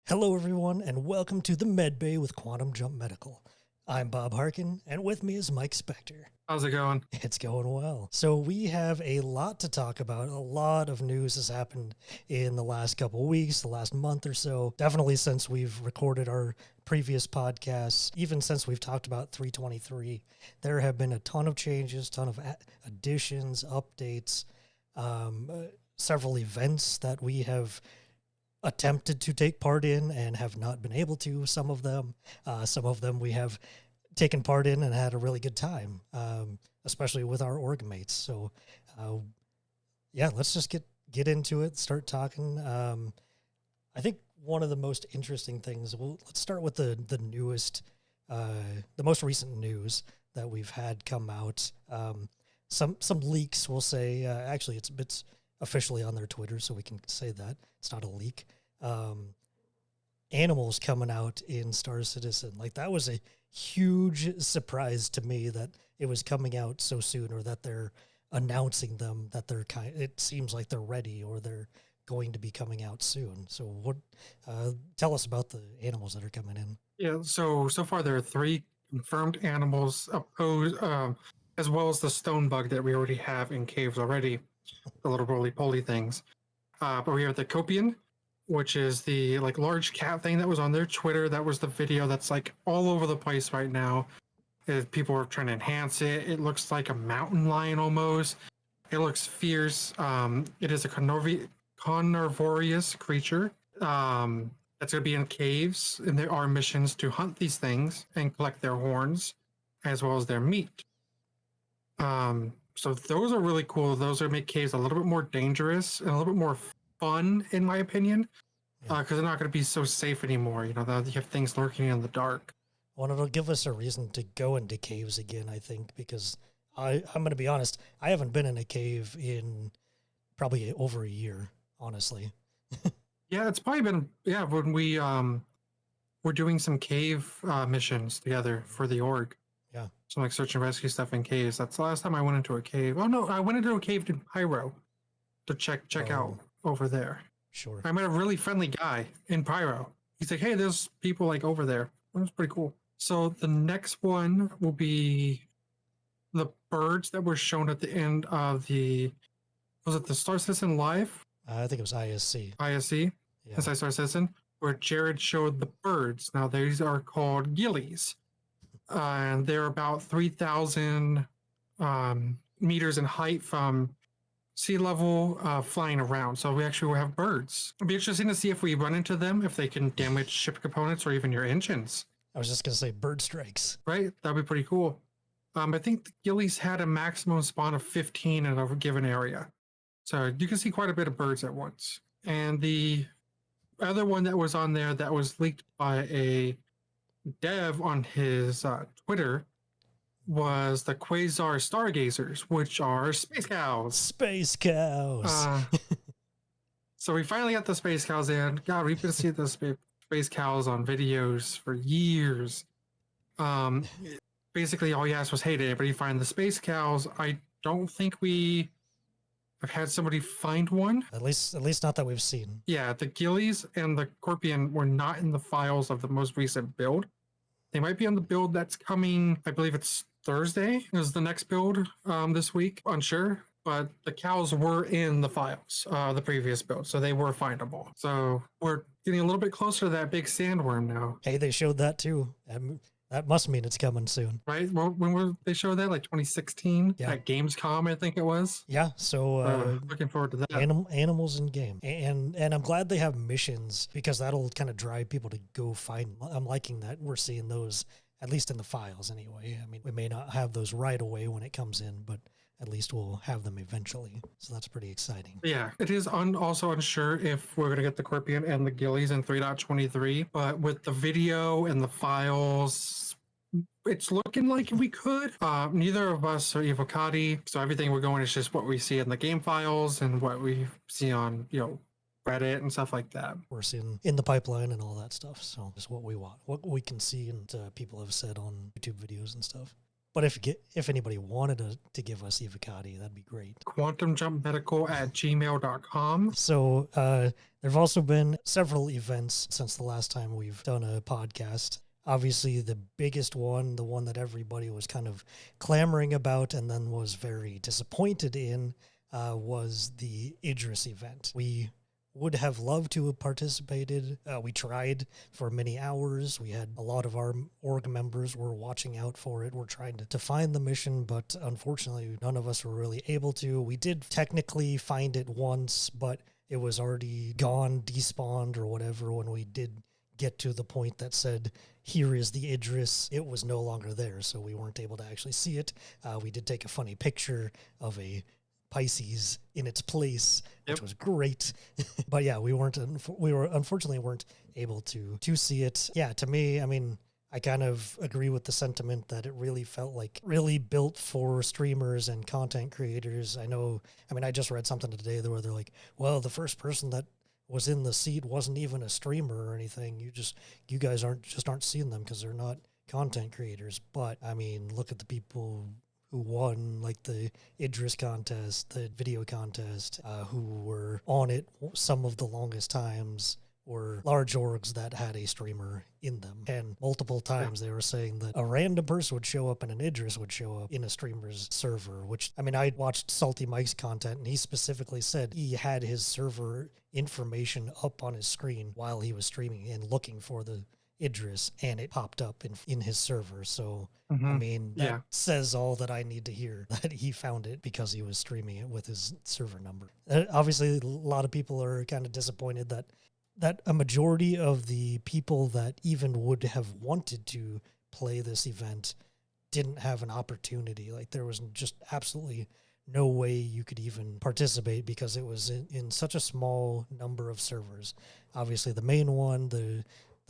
Hello, everyone, and welcome to the Medbay with Quantum Jump Medical. I'm Bob Harkin, and with me is Mike Spector. How's it going? It's going well. So we have a lot to talk about. A lot of news has happened in the last couple of weeks, the last month or so. Definitely since we've recorded our previous podcasts, even since we've talked about 323, there have been a ton of changes, ton of additions, updates, several events that we have attempted to take part in and have not been able to. Some of them we have taken part in and had a really good time, especially with our org mates. So, let's just get into it, start talking. I think one of the most interesting things, let's start with the newest, the most recent news that we've had come out. Some leaks, we'll say, actually it's officially on their Twitter, so we can say that it's not a leak. Animals coming out in Star Citizen, like that was a huge surprise to me that it was coming out so soon, or that they're announcing them, that it seems like they're ready or they're going to be coming out soon. So what, tell us about the animals that are coming in. Yeah, so far there are 3 confirmed animals opposed, as well as the stone bug that we already have in caves already, the little roly-poly things. But we have the Copian, which is the large cat thing that was on their Twitter. That was the video that's all over the place right now. People are trying to enhance it. It looks like a mountain lion almost. It looks fierce. It is a carnivorous creature. That's going to be in caves, and there are missions to hunt these things and collect their horns, as well as their meat. So those are really cool. Those are make caves a little bit more dangerous and a little bit more fun, in my opinion, because they're not going to be so safe anymore. You have things lurking in the dark. Well, it'll give us a reason to go into caves again, I think, because I'm going to be honest, I haven't been in a cave in probably over a year, honestly. Yeah, it's probably been, when we were doing some cave missions together for the org. Yeah. Some search and rescue stuff in caves. That's the last time I went into a cave. Oh no, I went into a cave in Pyro to check out over there. Sure. I met a really friendly guy in Pyro. He's like, hey, there's people over there. That was pretty cool. So the next one will be the birds that were shown at the end of was it the Star Citizen Live? I think it was ISC. ISC? Yeah. Inside Star Citizen, where Jared showed the birds. Now, these are called gillies. And they're about 3,000 meters in height from sea level, flying around. So we actually will have birds. It'll be interesting to see if we run into them, if they can damage ship components or even your engines. I was just going to say bird strikes. Right? That'd be pretty cool. I think the gillies had a maximum spawn of 15 in a given area. So you can see quite a bit of birds at once. And the other one that was on there that was leaked by a dev on his Twitter was the Quasar Stargazers, which are space cows. Space cows. So we finally got the space cows in. God, we've been seeing the space cows on videos for years. Basically, all you asked was, hey, did anybody find the space cows? I don't think we have had somebody find one. At least not that we've seen. Yeah, the gillies and the Corpian were not in the files of the most recent build. They might be on the build that's coming, I believe it's Thursday is the next build this week, unsure. But the cows were in the files, the previous build, so they were findable. So we're getting a little bit closer to that big sandworm now. Hey, they showed that too. That must mean it's coming soon. Right? Well, when they showed that? 2016? Yeah. At Gamescom, I think it was. Yeah, so looking forward to that. Animals in game. And I'm glad they have missions, because that'll kind of drive people to go find. I'm liking that we're seeing those, at least in the files anyway. I mean, we may not have those right away when it comes in, but at least we'll have them eventually. So that's pretty exciting. Yeah, it is also unsure if we're going to get the Corpian and the gillies in 3.23, but with the video and the files, it's looking like we could. Neither of us are evocati, so everything we're going is just what we see in the game files and what we see on, Reddit and stuff like that. We're seeing in the pipeline and all that stuff. So just what we want, what we can see, and people have said on YouTube videos and stuff. But if anybody wanted to give us evocati, that'd be great. quantumjumpmedical@gmail.com. So there have also been several events since the last time we've done a podcast. Obviously, the biggest one, the one that everybody was kind of clamoring about and then was very disappointed in, was the Idris event. We would have loved to have participated. We tried for many hours. We had a lot of our org members were watching out for it. We're trying to find the mission, but unfortunately, none of us were really able to. We did technically find it once, but it was already gone, despawned, or whatever. When we did get to the point that said, here is the Idris, it was no longer there, so we weren't able to actually see it. We did take a funny picture of a Pisces in its place, which was great. But yeah, we unfortunately weren't able to see it. Yeah, to me, I mean, I kind of agree with the sentiment that it really felt like really built for streamers and content creators. I just read something today where they're like, well, the first person that was in the seat wasn't even a streamer or anything. You guys aren't seeing them because they're not content creators. But I mean, look at the people who won like the Idris contest, the video contest, who were on it some of the longest times, were large orgs that had a streamer in them. And multiple times they were saying that a random person would show up and an Idris would show up in a streamer's server, which, I mean, I watched Salty Mike's content and he specifically said he had his server information up on his screen while he was streaming and looking for the Idris, and it popped up in his server. So I mean, that says all that I need to hear, that he found it because he was streaming it with his server number. Obviously, a lot of people are kind of disappointed that a majority of the people that even would have wanted to play this event didn't have an opportunity. Like, there was just absolutely no way you could even participate because it was in such a small number of servers. Obviously, the main one, the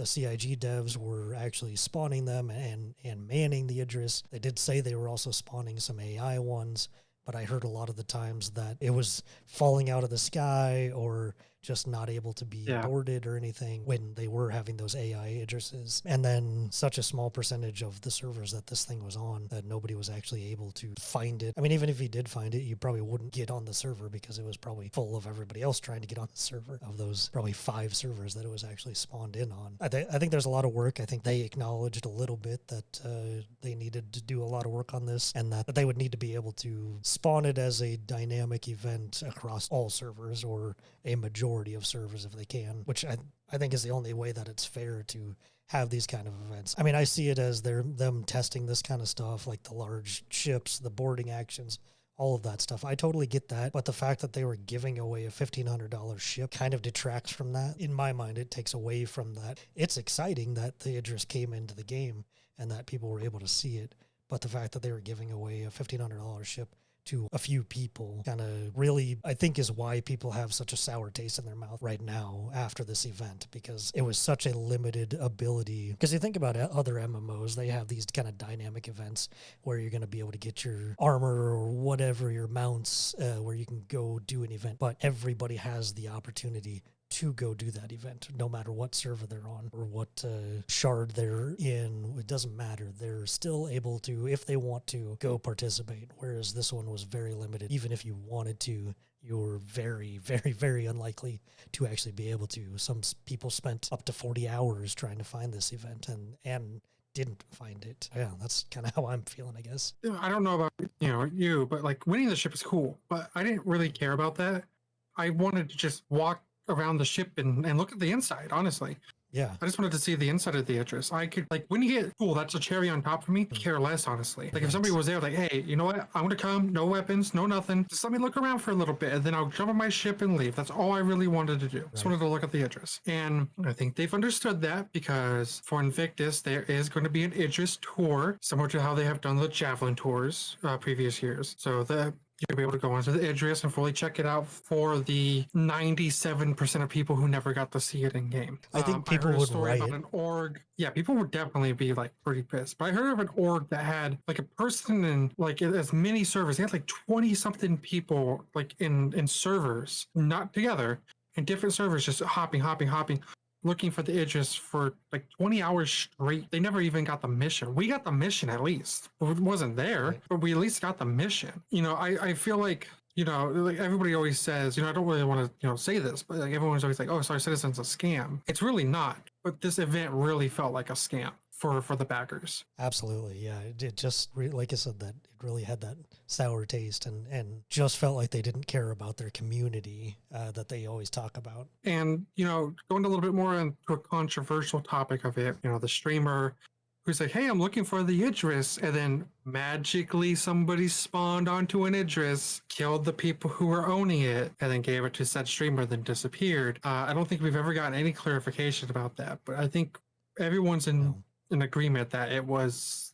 CIG devs were actually spawning them and manning the Idris. They did say they were also spawning some AI ones, but I heard a lot of the times that it was falling out of the sky or just not able to be boarded or anything when they were having those AI Idrises. And then such a small percentage of the servers that this thing was on that nobody was actually able to find it. I mean, even if you did find it, you probably wouldn't get on the server because it was probably full of everybody else trying to get on the server. Of those probably 5 servers that it was actually spawned in on. I think there's a lot of work. I think they acknowledged a little bit that they needed to do a lot of work on this, and that they would need to be able to spawn it as a dynamic event across all servers or a majority of servers if they can, which I think is the only way that it's fair to have these kind of events. I mean, I see it as them testing this kind of stuff, like the large ships, the boarding actions, all of that stuff. I totally get that, but the fact that they were giving away a $1,500 ship kind of detracts from that. In my mind, it takes away from that. It's exciting that the Idris came into the game and that people were able to see it, but the fact that they were giving away a $1,500 ship to a few people kind of really, I think, is why people have such a sour taste in their mouth right now after this event, because it was such a limited ability. Because you think about other MMOs, they have these kind of dynamic events where you're going to be able to get your armor or whatever, your mounts, where you can go do an event, but everybody has the opportunity to go do that event, no matter what server they're on or what shard they're in. It doesn't matter. They're still able to, if they want to, go participate, whereas this one was very limited. Even if you wanted to, you were very, very, very unlikely to actually be able to. Some people spent up to 40 hours trying to find this event and didn't find it. Yeah, that's kind of how I'm feeling, I guess. I don't know about you, but like winning the ship is cool, but I didn't really care about that. I wanted to just walk around the ship and look at the inside, honestly. Yeah. I just wanted to see the inside of the Idris. I could, like, when you get cool, that's a cherry on top for me. Care less, honestly. Like, if somebody was there, like, hey, you know what? I'm going to come, no weapons, no nothing. Just let me look around for a little bit, and then I'll jump on my ship and leave. That's all I really wanted to do. Just wanted to look at the Idris. And I think they've understood that, because for Invictus, there is going to be an Idris tour, similar to how they have done the Javelin tours previous years. So you'll be able to go onto the Idris and fully check it out for the 97% of people who never got to see it in game. I think people would riot. About an org. Yeah, people would definitely be like pretty pissed. But I heard of an org that had like a person in like as many servers. They had like 20 something people like in servers, not together, in different servers, just hopping, looking for the Idris for like 20 hours straight. They never even got the mission. We got the mission at least. It wasn't there, Right. but we at least got the mission. I feel like, like everybody always says, I don't really want to, say this, but like everyone's always like, oh, Star Citizen's a scam. It's really not. But this event really felt like a scam for the backers. Absolutely, yeah. It just like I said, that it really had that sour taste, and just felt like they didn't care about their community that they always talk about. And going a little bit more into a controversial topic of it, the streamer who's like, "Hey, I'm looking for the Idris," and then magically somebody spawned onto an Idris, killed the people who were owning it, and then gave it to said streamer, then disappeared. I don't think we've ever gotten any clarification about that, but I think everyone's in agreement that it was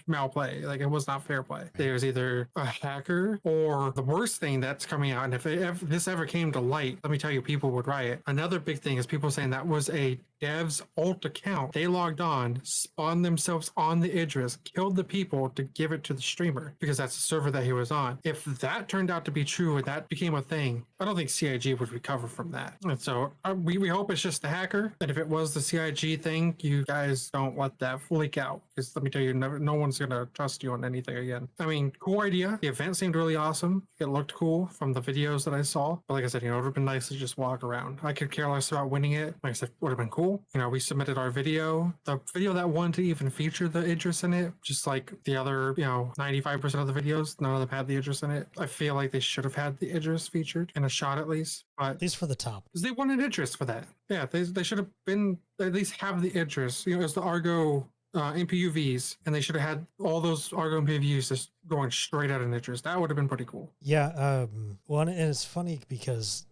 malplay. Like, it was not fair play. There's either a hacker or the worst thing that's coming out. And if this ever came to light, let me tell you, people would riot. Another big thing is people saying that was a dev's alt account. They logged on, spawned themselves on the Idris, killed the people to give it to the streamer because that's the server that he was on. If that turned out to be true and that became a thing, I don't think CIG would recover from that. And so we hope it's just the hacker. And if it was the CIG thing, you guys don't let that leak out, because let me tell you, no one's going to trust you on anything again. I mean, cool idea. The event seemed really awesome. It looked cool from the videos that I saw. But like I said, it would have been nice to just walk around. I could care less about winning it. Like I said, would have been cool. We submitted our video. The video that wanted to even feature the Idris in it, just like the other, 95% of the videos, none of them had the Idris in it. I feel like they should have had the Idris featured in a shot at least. But At least for the top. because they wanted Idris for that. Yeah, they should have been, at least have the Idris, as the Argo MPUVs, and they should have had all those Argo MPUVs just going straight out of Idris. That would have been pretty cool. Yeah. And it's funny because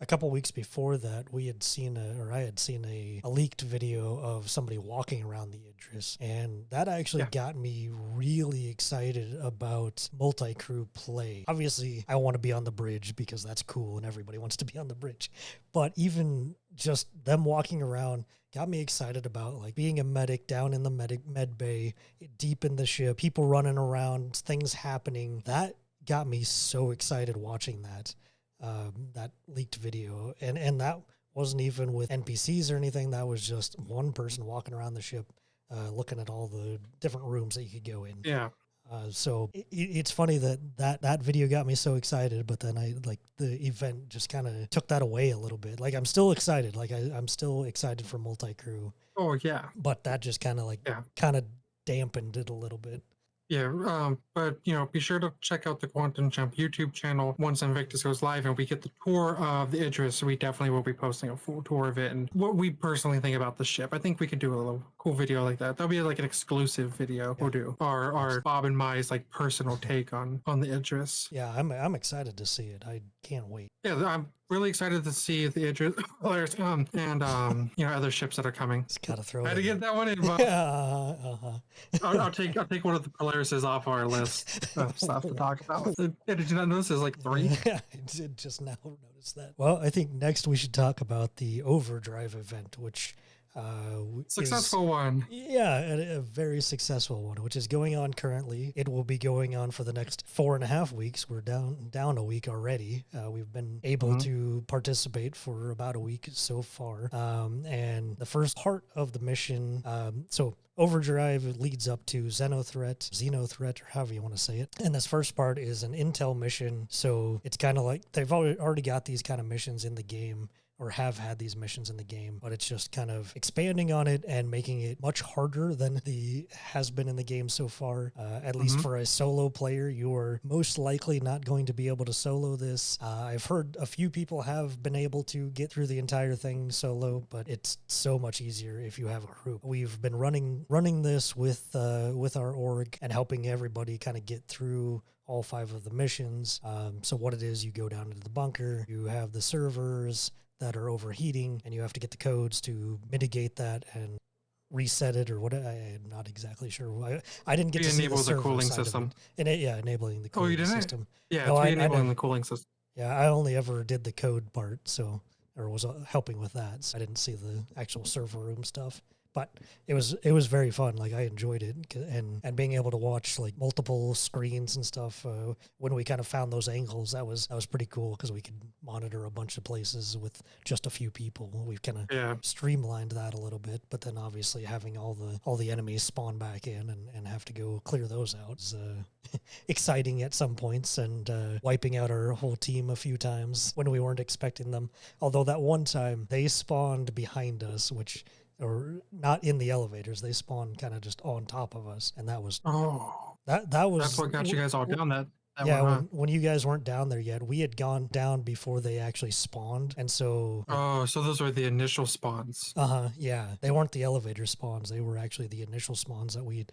a couple weeks before that, I had seen a leaked video of somebody walking around the Idris, and that actually got me really excited about multi-crew play. Obviously, I want to be on the bridge because that's cool and everybody wants to be on the bridge, but even just them walking around got me excited about like being a medic down in the med bay, deep in the ship, people running around, things happening. That got me so excited watching that leaked video, and that wasn't even with NPCs or anything. That was just one person walking around the ship, looking at all the different rooms that you could go in. Yeah. So it's funny that video got me so excited, but then the event just kind of took that away a little bit. Like, I'm still excited. Like, I'm still excited for multi-crew. Oh yeah. But that just kind of dampened it a little bit. Yeah, but be sure to check out the Quantum Jump YouTube channel once Invictus goes live and we get the tour of the Idris. We definitely will be posting a full tour of it and what we personally think about the ship. I think we could do a little cool video like that. That'll be like an exclusive video. We'll do our Bob and Mai's like personal take on the Idris. Yeah, I'm excited to see it. I can't wait. Yeah, I'm really excited to see the Idris players and other ships that are coming. Just gotta throw. I had to get that one in. Bob. I'll take one of the Polarises off our list of stuff to talk about. Did you not notice there's like 3? Yeah, I did just now notice that. Well, I think next we should talk about the Overdrive event, which successful one. Yeah, a very successful one, which is going on currently. It will be going on for the next 4.5 weeks. We're down a week already. We've been able to participate for about a week so far. And the first part of the mission, so Overdrive leads up to Xenothreat, or however you want to say it. And this first part is an intel mission. So it's kind of like they've already got these kind of missions in the game, or have had these missions in the game, but it's just kind of expanding on it and making it much harder than the has been in the game so far. At least for a solo player, you are most likely not going to be able to solo this. I've heard a few people have been able to get through the entire thing solo, but it's so much easier if you have a group. We've been running this with our org and helping everybody kind of get through all 5 of the missions. So what it is, you go down into the bunker, you have the servers that are overheating, and you have to get the codes to mitigate that and reset it, or what. I'm not exactly sure. I didn't get to see the cooling system. Enabling the cooling system. Yeah, no, enabling the cooling system. Yeah, I only ever did the code part, or was helping with that. So I didn't see the actual server room stuff. But it was very fun. Like I enjoyed it, and being able to watch like multiple screens and stuff. When we kind of found those angles, that was pretty cool because we could monitor a bunch of places with just a few people. We've kind of Yeah. streamlined that a little bit, but then obviously having all the enemies spawn back in and have to go clear those out is exciting at some points, and wiping out our whole team a few times when we weren't expecting them. Although that one time they spawned behind us, or not in the elevators, they spawned kind of just on top of us, and that was Oh, that that's was what got you guys all down that yeah, one, huh? when you guys weren't down there yet, we had gone down before they actually spawned, and so like, Oh, so those were the initial spawns. yeah, they weren't the elevator spawns. They were actually the initial spawns that we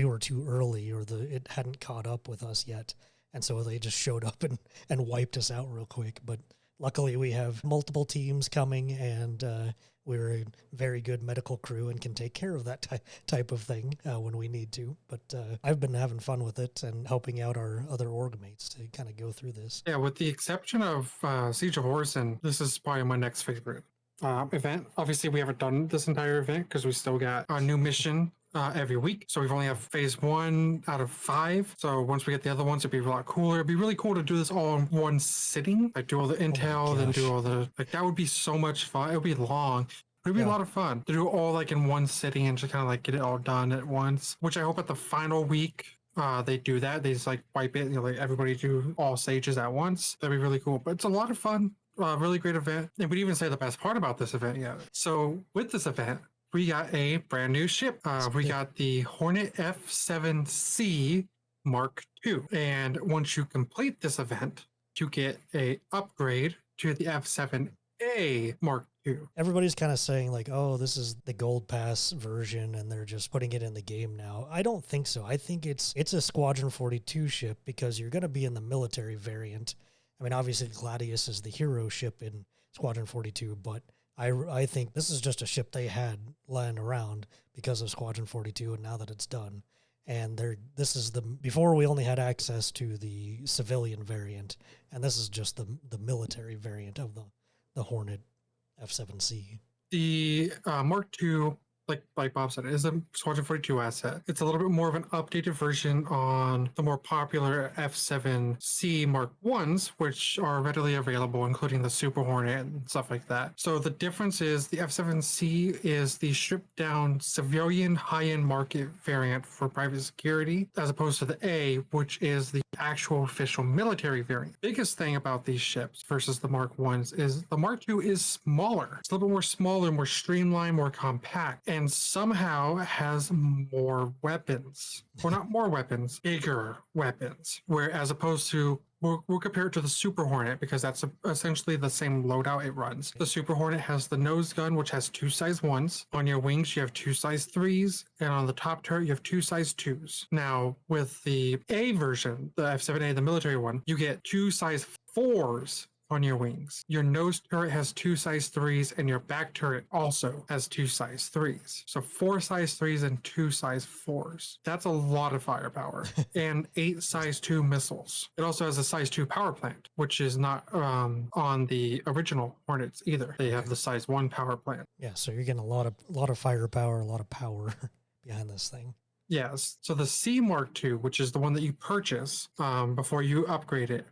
were too early, or it hadn't caught up with us yet, and so they just showed up and wiped us out real quick. But luckily, we have multiple teams coming, and we're a very good medical crew and can take care of that type of thing when we need to. But I've been having fun with it and helping out our other org mates to kind of go through this. Yeah, with the exception of Siege of Orson, this is probably my next favorite event. Obviously, we haven't done this entire event because we still got a new mission every week. So we've only have phase 1 out of 5. So once we get the other ones, it'd be a lot cooler. It'd be really cool to do this all in one sitting. Like do all the intel, then do all the that would be so much fun. It would be long. It'd be a lot of fun to do it all like in one sitting and just kind of like get it all done at once. Which I hope at the final week they do that. They just like wipe it, like everybody do all stages at once. That'd be really cool. But it's a lot of fun. Really great event. And we'd even say the best part about this event yet. So with this event, we got a brand new ship. We got the Hornet F7C Mark II. And once you complete this event, you get a upgrade to the F7A Mark II. Everybody's kind of saying like, oh, this is the gold pass version and they're just putting it in the game now. I don't think so. I think it's a Squadron 42 ship because you're going to be in the military variant. I mean, obviously Gladius is the hero ship in Squadron 42, but I think this is just a ship they had lying around because of Squadron 42, and now that it's done. And before we only had access to the civilian variant, and this is just the military variant of the Hornet F7C. The Mark II, like Bob said, is a Squadron 42 asset. It's a little bit more of an updated version on the more popular F7C Mark Is, which are readily available, including the Super Hornet and stuff like that. So the difference is the F7C is the stripped down civilian high-end market variant for private security, as opposed to the A, which is the actual official military variant. Biggest thing about these ships versus the Mark Is the Mark II is smaller. It's a little bit more smaller, more streamlined, more compact, and somehow has more weapons. Or not more weapons, bigger weapons. Where as opposed to we'll compare it to the Super Hornet because that's essentially the same loadout it runs. The Super Hornet has the nose gun, which has 2 size 1s. On your wings, you have 2 size 3s. And on the top turret, you have 2 size 2s. Now, with the A version, the F7A, the military one, you get 2 size 4s on your wings. Your nose turret has 2 size 3s, and your back turret also has 2 size 3s. So 4 size 3s and 2 size 4s. That's a lot of firepower. And 8 size 2 missiles. It also has a size 2 power plant, which is not on the original Hornets either. They have the size 1 power plant. Yeah, so you're getting a lot of firepower, a lot of power behind this thing. Yes. So the C Mark II, which is the one that you purchase before you upgrade it,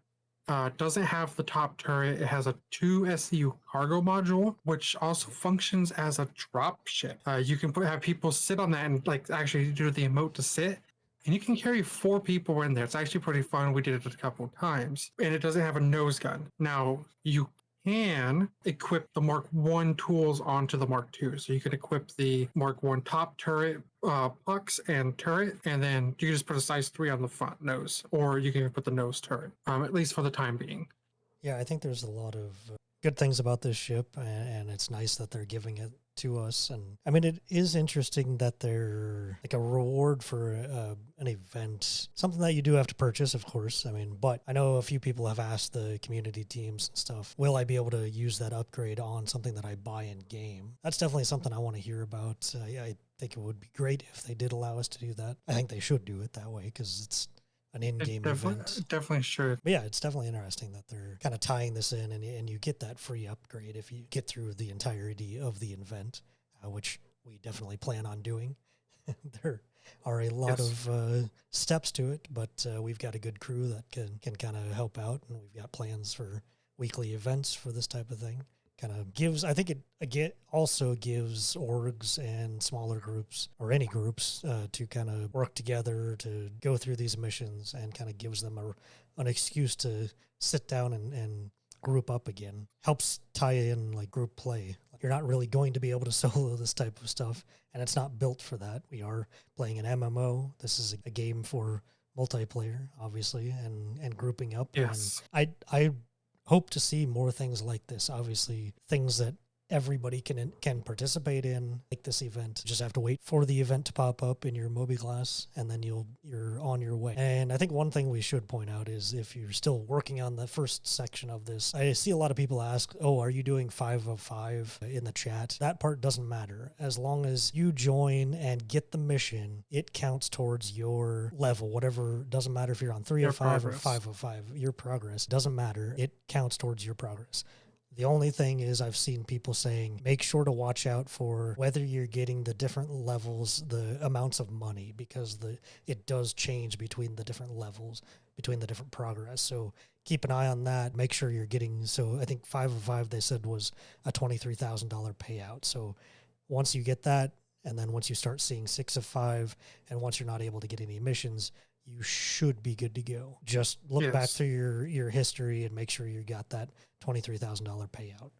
doesn't have the top turret. It has a 2 SCU cargo module, which also functions as a drop ship. You can have people sit on that and like actually do the emote to sit, and you can carry 4 people in there. It's actually pretty fun. We did it a couple of times, and it doesn't have a nose gun. Now you can equip the Mark I tools onto the Mark II. So you can equip the Mark I top turret, pucks and turret, and then you can just put a size 3 on the front nose, or you can put the nose turret, at least for the time being. Yeah, I think there's a lot of good things about this ship, and it's nice that they're giving it to us. And I mean, it is interesting that they're like a reward for an event, something that you do have to purchase, of course. I mean, but I know a few people have asked the community teams and stuff, will I be able to use that upgrade on something that I buy in game? That's definitely something I want to hear about. I think it would be great if they did allow us to do that. I think they should do it that way because it's an in-game event. Definitely should. But yeah, it's definitely interesting that they're kind of tying this in, and you get that free upgrade if you get through the entirety of the event, which we definitely plan on doing. There are a lot Yes. of steps to it, but we've got a good crew that can kind of help out, and we've got plans for weekly events for this type of thing. Kind of gives, I think it again also gives orgs and smaller groups or any groups to kind of work together to go through these missions, and kind of gives them an excuse to sit down and group up again. Helps tie in like group play. You're not really going to be able to solo this type of stuff, and it's not built for that. We are playing an MMO. This is a game for multiplayer, obviously, and grouping up. And Yes. I hope to see more things like this. Obviously, things that everybody can participate in, like this event. You just have to wait for the event to pop up in your Moby class, and then you're on your way. And I think one thing we should point out is, if you're still working on the first section of this, I see a lot of people ask, oh, are you doing 5 of 5 in the chat? That part doesn't matter. As long as you join and get the mission, it counts towards your level. Whatever, doesn't matter if you're on 3 Your of 5 progress. or 5 of 5. Your progress doesn't matter. It counts towards your progress. The only thing is, I've seen people saying, make sure to watch out for whether you're getting the different levels, the amounts of money, because it does change between the different levels, between the different progress. So keep an eye on that. Make sure you're getting, so I think 5 of 5, they said, was a $23,000 payout. So once you get that, and then once you start seeing 6 of 5, and once you're not able to get any missions, you should be good to go. Just look back Yes. through your history and make sure you got that $23,000 payout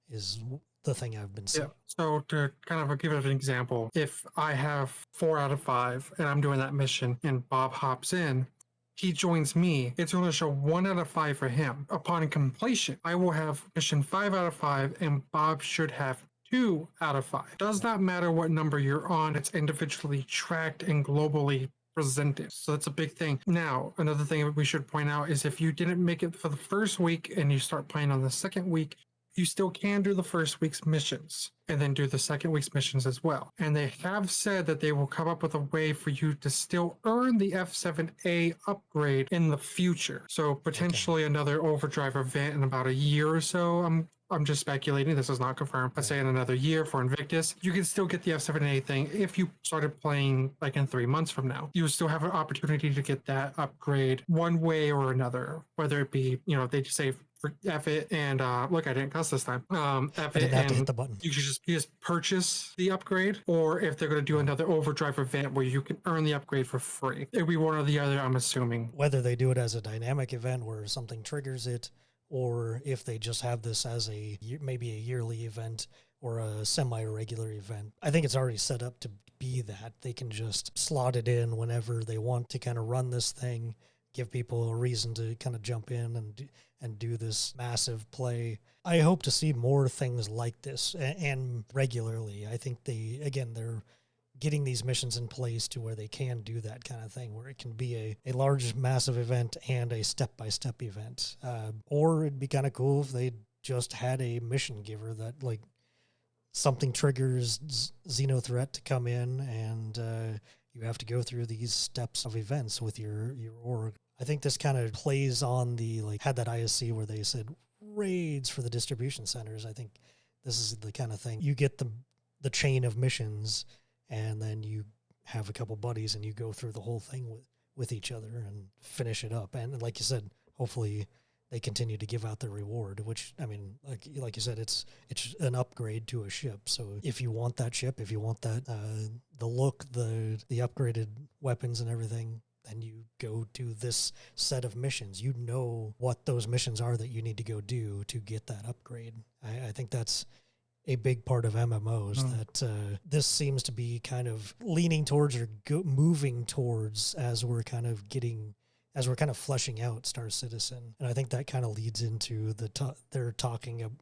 is the thing I've been seeing. Yeah. So to kind of give it an example, if I have 4 out of 5 and I'm doing that mission and Bob hops in, he joins me, it's going to show 1 out of 5 for him. Upon completion, I will have mission 5 out of 5 and Bob should have 2 out of 5. Does not matter what number you're on, it's individually tracked and globally presented. So that's a big thing. Now, another thing we should point out is, if you didn't make it for the first week and you start playing on the second week, you still can do the first week's missions and then do the second week's missions as well. And they have said that they will come up with a way for you to still earn the F7A upgrade in the future. So potentially another overdrive event in about a year or so. I'm just speculating. This is not confirmed. Let's say in another year for Invictus, you can still get the F7A thing if you started playing like in 3 months from now. You still have an opportunity to get that upgrade one way or another, whether it be, they just say F it and look, I didn't cuss this time. F I it didn't have to hit and the button. you just purchase the upgrade, or if they're going to do another overdrive event where you can earn the upgrade for free. It'll be one or the other, I'm assuming. Whether they do it as a dynamic event where something triggers it, or if they just have this as maybe a yearly event or a semi-regular event. I think it's already set up to be that. They can just slot it in whenever they want to kind of run this thing, give people a reason to kind of jump in and do this massive play. I hope to see more things like this and regularly. I think they're getting these missions in place to where they can do that kind of thing, where it can be a large, massive event and a step-by-step event. Or it'd be kind of cool if they just had a mission giver that, like, something triggers Xenothreat to come in, and you have to go through these steps of events with your org. I think this kind of plays on had that ISC where they said raids for the distribution centers. I think this is the kind of thing. You get the chain of missions, and then you have a couple buddies and you go through the whole thing with each other and finish it up. And like you said, hopefully they continue to give out the reward, which, I mean, like you said, it's an upgrade to a ship. So if you want that ship, if you want that, the look, the upgraded weapons and everything, then you go do this set of missions. You know what those missions are that you need to go do to get that upgrade. I think that's a big part of MMOs that this seems to be kind of leaning towards or moving towards as we're kind of fleshing out Star Citizen. And I think that kind of leads into they're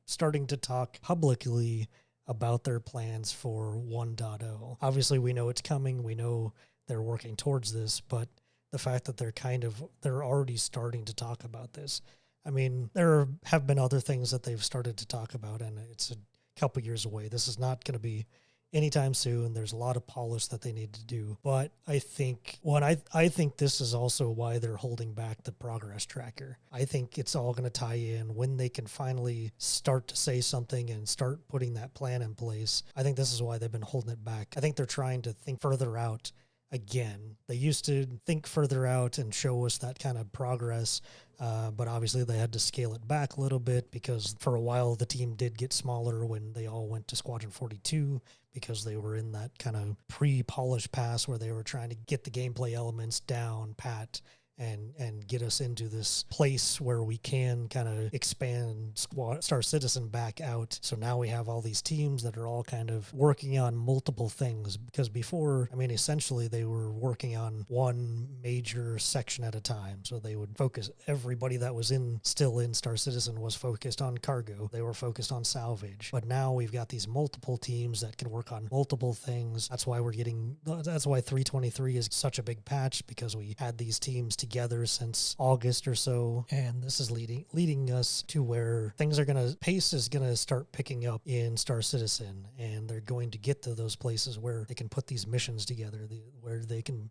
starting to talk publicly about their plans for 1.0. Obviously, we know it's coming. We know they're working towards this, but the fact that they're already starting to talk about this. I mean, there have been other things that they've started to talk about, and it's a couple years away. This is not going to be anytime soon. There's a lot of polish that they need to do. But I think I think this is also why they're holding back the progress tracker. I think it's all going to tie in when they can finally start to say something and start putting that plan in place. I think this is why they've been holding it back. I think they're trying to think further out again. They used to think further out and show us that kind of progress, but obviously they had to scale it back a little bit because for a while the team did get smaller when they all went to Squadron 42 because they were in that kind of pre-polished pass where they were trying to get the gameplay elements down pat and get us into this place where we can kind of expand Star Citizen back out. So now we have all these teams that are all kind of working on multiple things, because before, I mean, essentially they were working on one major section at a time. So they would focus, everybody that was still in Star Citizen was focused on cargo. They were focused on salvage. But now we've got these multiple teams that can work on multiple things. That's why 323 is such a big patch, because we had these teams together since August or so, and this is leading us to where pace is gonna start picking up in Star Citizen, and they're going to get to those places where they can put these missions together, where they can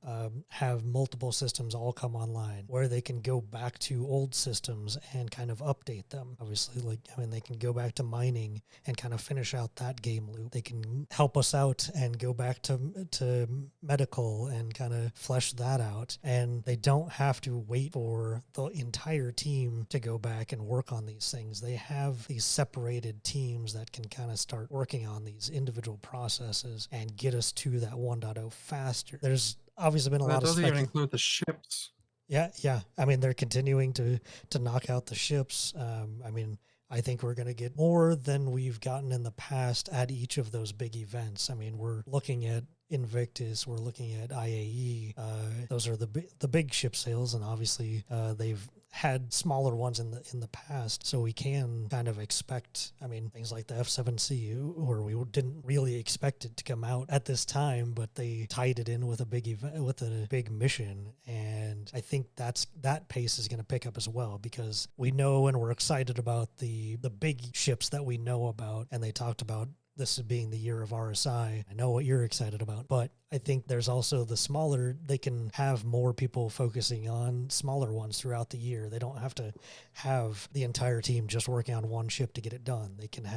have multiple systems all come online, where they can go back to old systems and kind of update them. Obviously, they can go back to mining and kind of finish out that game loop. They can help us out and go back to medical and kind of flesh that out, and they don't have to wait for the entire team to go back and work on these things. They have these separated teams that can kind of start working on these individual processes and get us to that 1.0 faster. There's obviously been a lot of... That doesn't even include the ships. Yeah. I mean, they're continuing to knock out the ships. I think we're going to get more than we've gotten in the past at each of those big events. I mean, we're looking at Invictus, we're looking at IAE. Those are the big ship sales, and obviously they've had smaller ones in the past, so we can kind of expect, things like the F7C, where we didn't really expect it to come out at this time, but they tied it in with a big event, with a big mission, and I think that pace is going to pick up as well, because we know and we're excited about the big ships that we know about, and they talked about this is being the year of RSI. I know what you're excited about, but I think there's also the smaller, they can have more people focusing on smaller ones throughout the year. They don't have to have the entire team just working on one ship to get it done. They can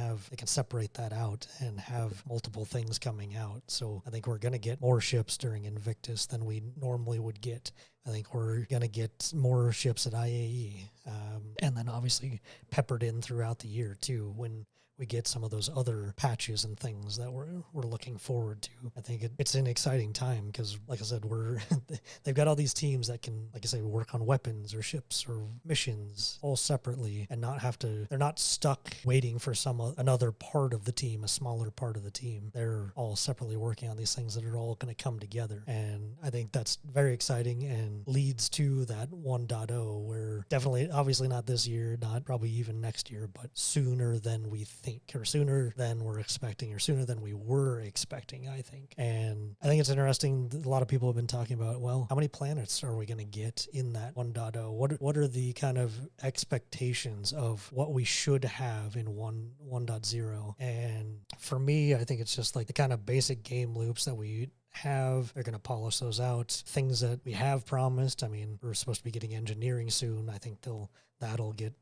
separate that out and have multiple things coming out. So I think we're going to get more ships during Invictus than we normally would get. I think we're going to get more ships at IAE. And then obviously peppered in throughout the year too, when we get some of those other patches and things that we're looking forward to. I think it's an exciting time because, like I said, they've got all these teams that can, like I say, work on weapons or ships or missions all separately and they're not stuck waiting for another part of the team, a smaller part of the team. They're all separately working on these things that are all going to come together. And I think that's very exciting and leads to that 1.0, where definitely, obviously not this year, not probably even next year, but sooner than we think, or sooner than we're expecting, or sooner than we were expecting, I think. And I think it's interesting. A lot of people have been talking about, well, how many planets are we going to get in that 1.0? What are the kind of expectations of what we should have in 1.0? And for me, I think it's just like the kind of basic game loops that we have. They're going to polish those out. Things that we have promised. We're supposed to be getting engineering soon. I think that'll get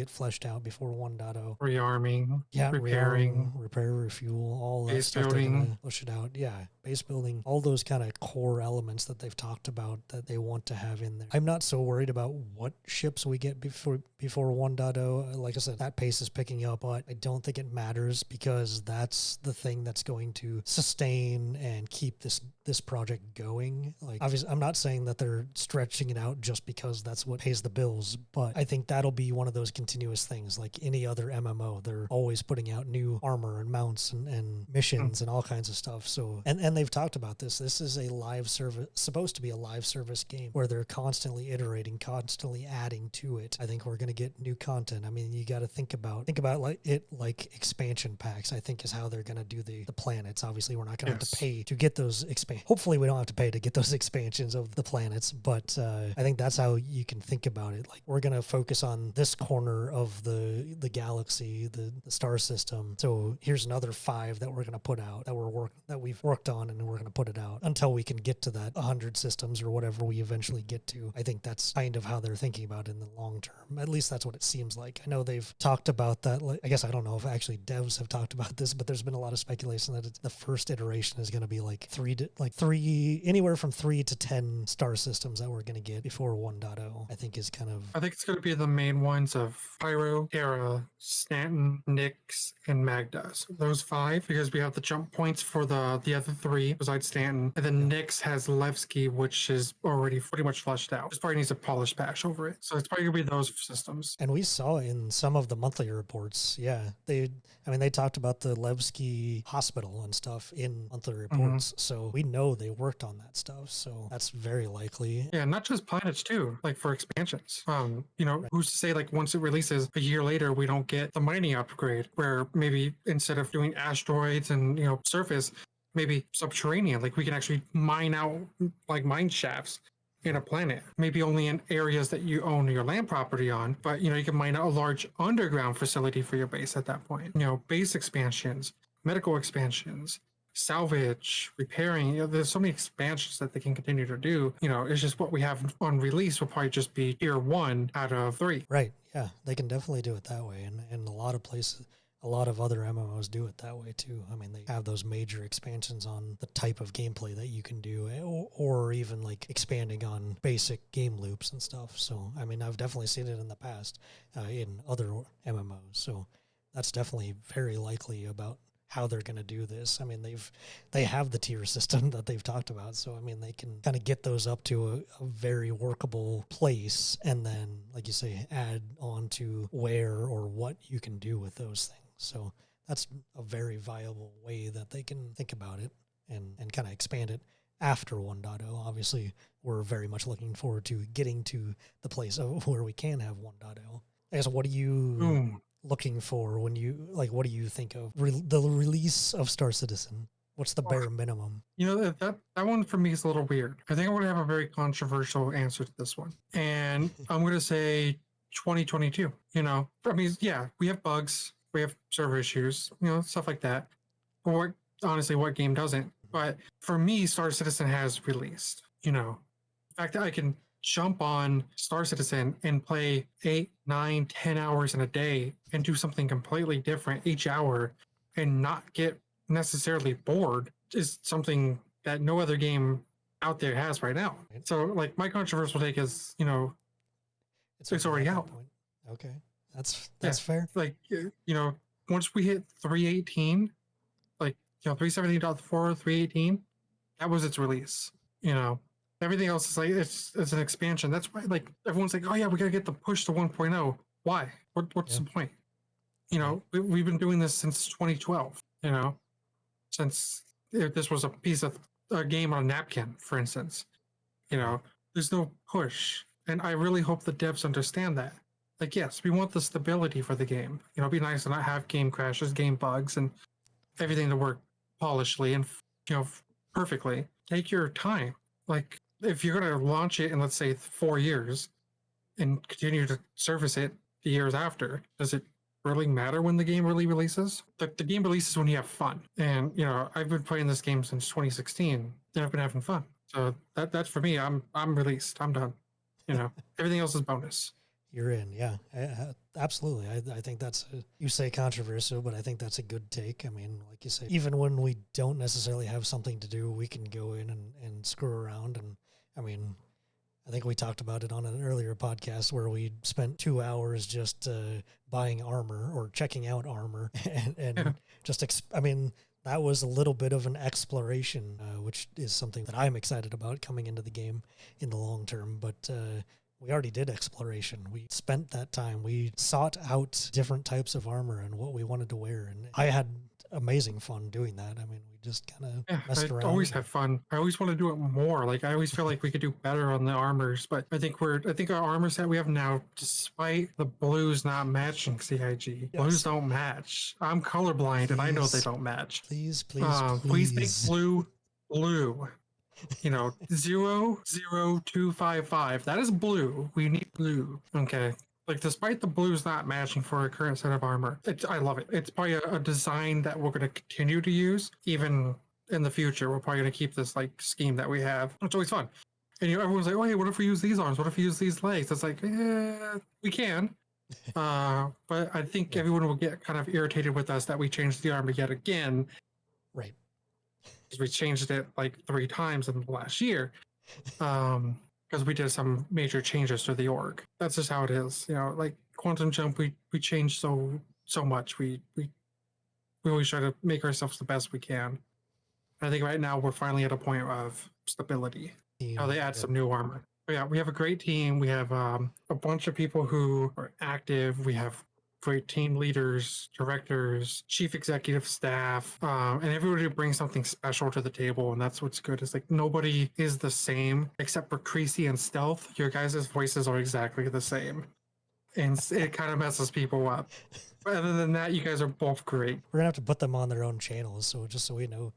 fleshed out before 1.0. Rearming, repairing, repair, refuel, all that base stuff. building. They're gonna push it out. Yeah, base building, all those kind of core elements that they've talked about that they want to have in there. I'm not so worried about what ships we get before 1.0. Like I said, that pace is picking up, but I don't think it matters, because that's the thing that's going to sustain and keep this project going. Like, obviously, I'm not saying that they're stretching it out just because that's what pays the bills, but I think that'll be one of those continuous things. Like any other MMO, they're always putting out new armor and mounts and missions and all kinds of stuff. So, and they've talked about this. This is a live service, supposed to be a live service game where they're constantly iterating, constantly adding to it. I think we're going to get new content. You got to think about like expansion packs, I think, is how they're going to do the planets. Obviously, we're not going to have to pay to get those hopefully we don't have to pay to get those expansions of the planets, but I think that's how you can think about it. Like, we're going to focus on this corner of the galaxy, the star system. So here's another 5 that we're going to put out that we've worked on, and we're going to put it out until we can get to that 100 systems or whatever we eventually get to. I think that's kind of how they're thinking about it in the long term. At least that's what it seems like. I know they've talked about that. I guess I don't know if actually devs have talked about this, but there's been a lot of speculation that the first iteration is going to be like anywhere from 3 to 10 star systems that we're going to get before 1.0. I think is kind of. I think it's going to be the main ones of Pyro, Hera, Stanton, Nyx, and Magda. So those 5, because we have the jump points for the other 3 besides Stanton, and then Nyx has Levski, which is already pretty much fleshed out. Just probably needs a polish patch over it. So it's probably going to be those systems. And we saw in some of the monthly reports, they talked about the Levski hospital and stuff in monthly reports. So we know they worked on that stuff. So that's very likely. Yeah, not just planets too, like for expansions. Who's to say like once it releases a year later, we don't get the mining upgrade where maybe instead of doing asteroids and, surface, maybe subterranean, like we can actually mine out like mine shafts in a planet, maybe only in areas that you own your land property on, but you can mine out a large underground facility for your base at that point. Base expansions, medical expansions, salvage, repairing, there's so many expansions that they can continue to do. It's just what we have on release will probably just be tier 1 out of 3. Right. Yeah, they can definitely do it that way. And a lot of places, a lot of other MMOs do it that way too. I mean, they have those major expansions on the type of gameplay that you can do, or even like expanding on basic game loops and stuff. So, I mean, I've definitely seen it in the past in other MMOs. So that's definitely very likely about how they're going to do this. I mean, they have the tier system that they've talked about. So, I mean, they can kind of get those up to a very workable place, and then, like you say, add on to where or what you can do with those things. So that's a very viable way that they can think about it and kind of expand it after 1.0. Obviously, we're very much looking forward to getting to the place where we can have 1.0. I guess, what are you looking for when what do you think of the release of Star Citizen? What's the bare minimum? That one for me is a little weird. I think I'm going to have a very controversial answer to this one. And I'm going to say 2022. We have bugs. We have server issues, stuff like that. Or honestly, what game doesn't? But for me, Star Citizen has released. The fact that I can jump on Star Citizen and play 8, 9, 10 hours in a day and do something completely different each hour and not get necessarily bored is something that no other game out there has right now. So, like, my controversial take is, it's already out. Okay. That's fair. Like, once we hit 318, like, 317.4, 318, that was its release. Everything else is like, it's an expansion. That's why, like, everyone's like, oh yeah, we gotta get the push to 1.0. Why? What's the point? We've been doing this since 2012, since this was a game on a napkin, for instance. There's no push. And I really hope the devs understand that. Like, yes, we want the stability for the game. It'd be nice to not have game crashes, game bugs, and everything to work polishedly and, perfectly. Take your time. Like, if you're going to launch it in, let's say, 4 years and continue to service it the years after, does it really matter when the game really releases? The game releases when you have fun. And, I've been playing this game since 2016, and I've been having fun. So that's for me. I'm released. I'm done. Everything else is bonus. You're in, yeah, absolutely. I think that's, you say controversial, but I think that's a good take. I mean, like you say, even when we don't necessarily have something to do, we can go in and screw around. And I mean, I think we talked about it on an earlier podcast where we spent 2 hours just buying armor or checking out armor and that was a little bit of an exploration, which is something that I'm excited about coming into the game in the long term. But we already did exploration. We spent that time. We sought out different types of armor and what we wanted to wear. And I had amazing fun doing that. I mean, we just kind of messed around. I always have fun. I always want to do it more. Like, I always feel like we could do better on the armors, but I think our armor set we have now, despite the blues not matching CIG, blues don't match. I'm colorblind, and I know they don't match. Please make blue. 00255. That is blue. We need blue. Okay. Like, despite the blues not matching for our current set of armor, I love it. It's probably a design that we're going to continue to use even in the future. We're probably going to keep this like scheme that we have. It's always fun. And everyone's like, "Oh, hey, what if we use these arms? What if we use these legs?" It's like, we can. But I think everyone will get kind of irritated with us that we changed the armor yet again. Right. Because we changed it like 3 times in the last year. Because we did some major changes to the org. That's just how it is. Like Quantum Jump, we changed so much. We always try to make ourselves the best we can. I think right now we're finally at a point of stability. They add some new armor. But yeah, we have a great team. We have a bunch of people who are active. We have great team leaders, directors, chief executive staff, and everybody brings something special to the table. And that's what's good. Is like nobody is the same except for Creasy and Stealth. Your guys' voices are exactly the same, and it kind of messes people up. But other than that, you guys are both great. We're gonna have to put them on their own channels, so just so we know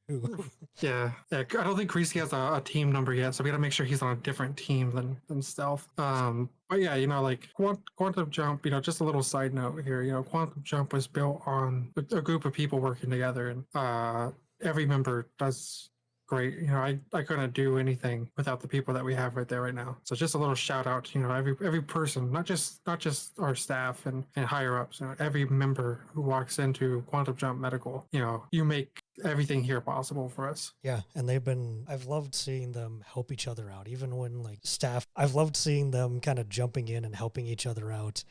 who. Yeah. I don't think Creasy has a team number yet, so we gotta make sure he's on a different team than Stealth. But yeah, like Quantum Jump, just a little side note here, Quantum Jump was built on a group of people working together, and every member does great. I couldn't do anything without the people that we have right there right now. So just a little shout out to every person, not just our staff and higher ups. Every member who walks into Quantum Jump Medical. You make everything here possible for us. Yeah, and I've loved seeing them help each other out, even when like staff, I've loved seeing them kind of jumping in and helping each other out,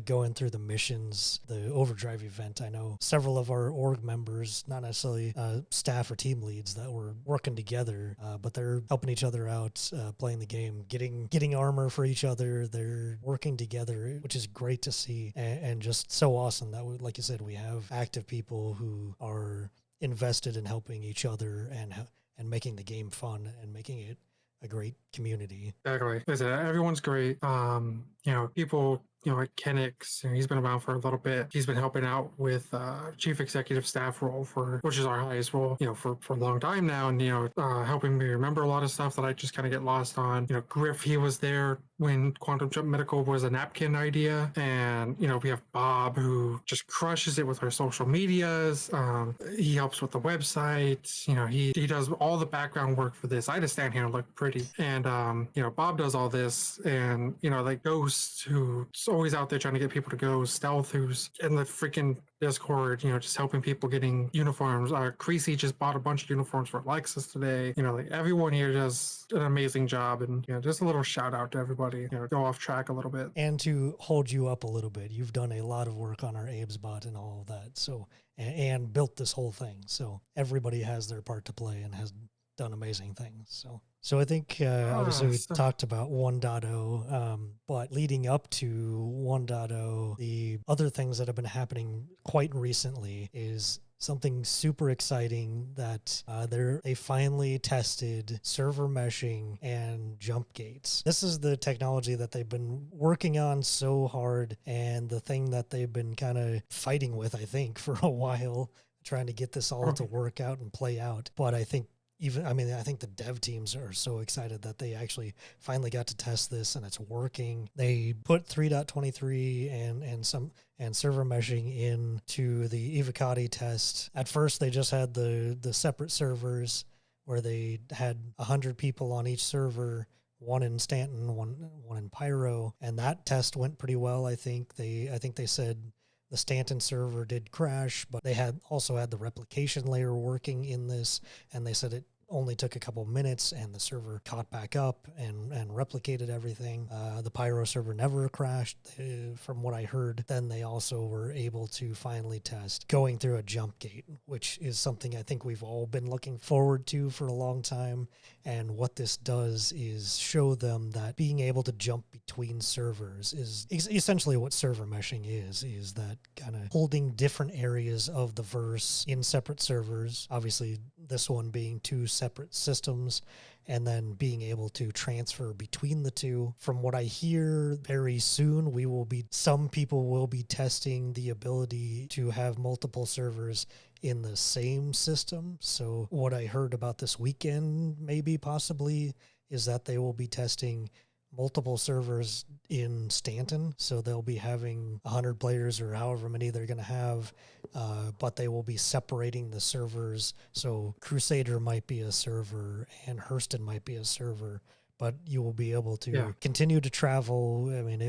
going through the missions, the overdrive event. I know several of our org members, not necessarily staff or team leads, that were working together, but they're helping each other out, playing the game, getting armor for each other. They're working together, which is great to see, and just so awesome that we, like you said, we have active people who are invested in helping each other and making the game fun and making it a great community. Exactly. Everyone's great. People, like Kenix, he's been around for a little bit. He's been helping out with chief executive staff role which is our highest role, for a long time now, and helping me remember a lot of stuff that I just kind of get lost on. Griff, he was there when Quantum Jump Medical was a napkin idea, and we have Bob, who just crushes it with our social medias. He helps with the website. He does all the background work for this. I just stand here and look pretty, and Bob does all this, and like Ghost, who's always out there trying to get people to go, Stealth, who's in the freaking Discord, just helping people getting uniforms. Creasy just bought a bunch of uniforms for Alexis today. Like everyone here does an amazing job, and just a little shout out to everybody. Go off track a little bit, and to hold you up a little bit, you've done a lot of work on our Abe's bot and all of that, so and built this whole thing. So everybody has their part to play and has done amazing things. So I think obviously we talked about 1.0, but leading up to 1.0, the other things that have been happening quite recently is something super exciting that they finally tested server meshing and jump gates. This is the technology that they've been working on so hard, and the thing that they've been kind of fighting with, I think, for a while, trying to get this all to work out and play out. But I think I think the dev teams are so excited that they actually finally got to test this and it's working. They put 3.23 and server meshing into the evocati test. At first, they just had the separate servers where they had 100 people on each server, one in Stanton, one in Pyro, and that test went pretty well. I think they said the Stanton server did crash, but they also had the replication layer working in this, and they said it only took a couple minutes and the server caught back up and replicated everything. The Pyro server never crashed, from what I heard. Then they also were able to finally test going through a jump gate, which is something I think we've all been looking forward to for a long time. And what this does is show them that being able to jump between servers is essentially what server meshing is that kind of holding different areas of the verse in separate servers, obviously this one being two separate systems, and then being able to transfer between the two. From what I hear, very soon some people will be testing the ability to have multiple servers in the same system. So what I heard about this weekend, maybe possibly, is that they will be testing multiple servers in Stanton, so they'll be having 100 players or however many they're going to have, but they will be separating the servers. So Crusader might be a server and Hurston might be a server, but you will be able to continue to travel. I mean,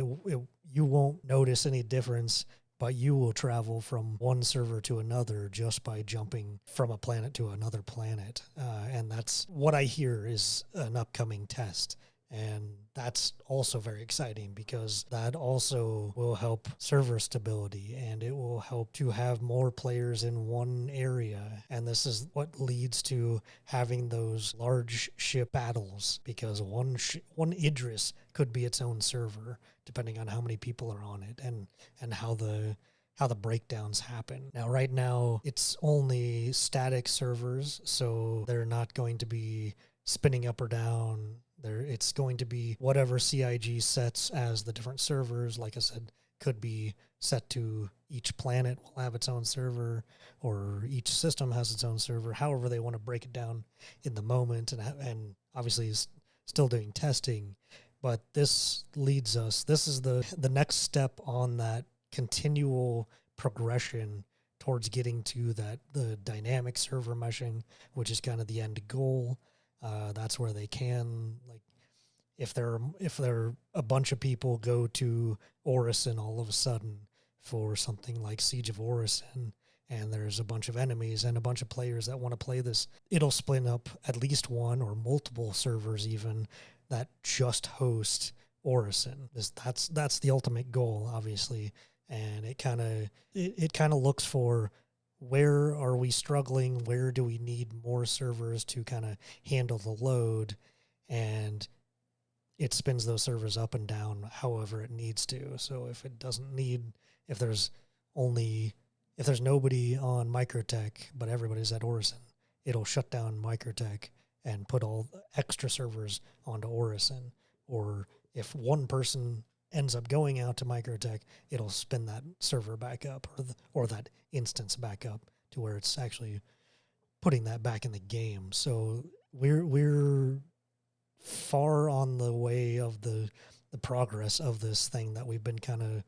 you won't notice any difference, but you will travel from one server to another just by jumping from a planet to another planet. And that's what I hear is an upcoming test. And that's also very exciting because that also will help server stability and it will help to have more players in one area. And this is what leads to having those large ship battles because one Idris could be its own server depending on how many people are on it and how the breakdowns happen. Now, right now, it's only static servers, so they're not going to be spinning up or down. It's going to be whatever CIG sets as the different servers. Like I said, could be set to each planet will have its own server, or each system has its own server. However they want to break it down in the moment, and obviously is still doing testing. But this leads us. This is the next step on that continual progression towards getting to the dynamic server meshing, which is kind of the end goal. That's where they can, like, if there a bunch of people go to Orison all of a sudden for something like Siege of Orison, and there's a bunch of enemies and a bunch of players that want to play this, it'll split up at least one or multiple servers even that just host Orison. That's the ultimate goal, obviously, and it kind of looks for where are we struggling, where do we need more servers to kind of handle the load, and it spins those servers up and down however it needs to. So if it doesn't need, if there's nobody on Microtech but everybody's at Orison, it'll shut down Microtech and put all the extra servers onto Orison. Or if one person ends up going out to Microtech, it'll spin that server back up or that instance back up to where it's actually putting that back in the game. So we're far on the way of the progress of this thing that we've been kind of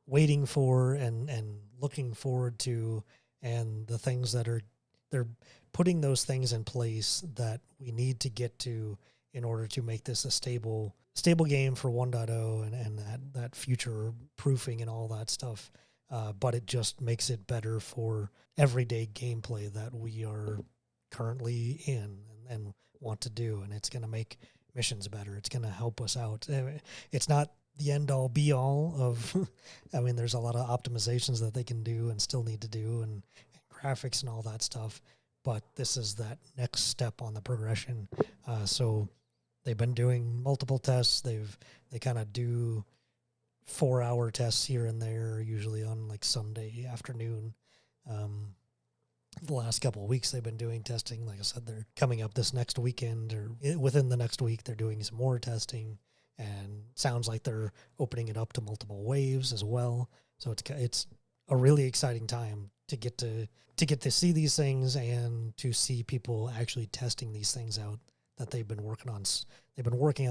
waiting for and looking forward to, and the things that they're putting those things in place that we need to get to in order to make this a stable game for 1.0 and that future proofing and all that stuff. But it just makes it better for everyday gameplay that we are currently in and want to do. And it's going to make missions better. It's going to help us out. It's not the end all be all of, I mean, there's a lot of optimizations that they can do and still need to do and graphics and all that stuff. But this is that next step on the progression. So they've been doing multiple tests. They kind of do 4-hour tests here and there, usually on like Sunday afternoon. The last couple of weeks they've been doing testing. Like I said, they're coming up this next weekend or within the next week. They're doing some more testing, and sounds like they're opening it up to multiple waves as well. So it's a really exciting time to get to see these things and to see people actually testing these things out that they've been working on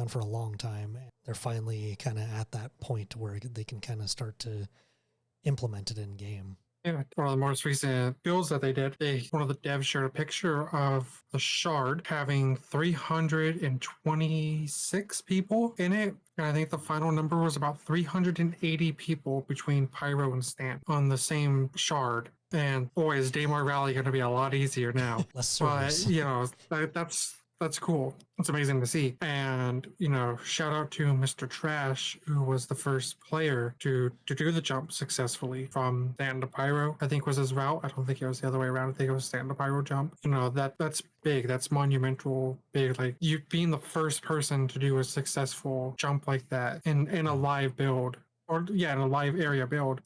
for a long time. They're finally kind of at that point where they can kind of start to implement it in game. Yeah, one of the most recent builds that they did, one of the devs shared a picture of the shard having 326 people in it. And I think the final number was about 380 people between Pyro and Stan on the same shard. And boy, is Daymar Valley going to be a lot easier now. Less servers. But, you know, that's cool. It's amazing to see. And, you know, shout out to Mr. Trash, who was the first player to do the jump successfully from Stanton to Pyro, I think was his route. I don't think it was the other way around. I think it was Stanton to Pyro jump. You know, that's big. That's monumental big. Like, you being the first person to do a successful jump like that in a live build, or yeah, in a live area build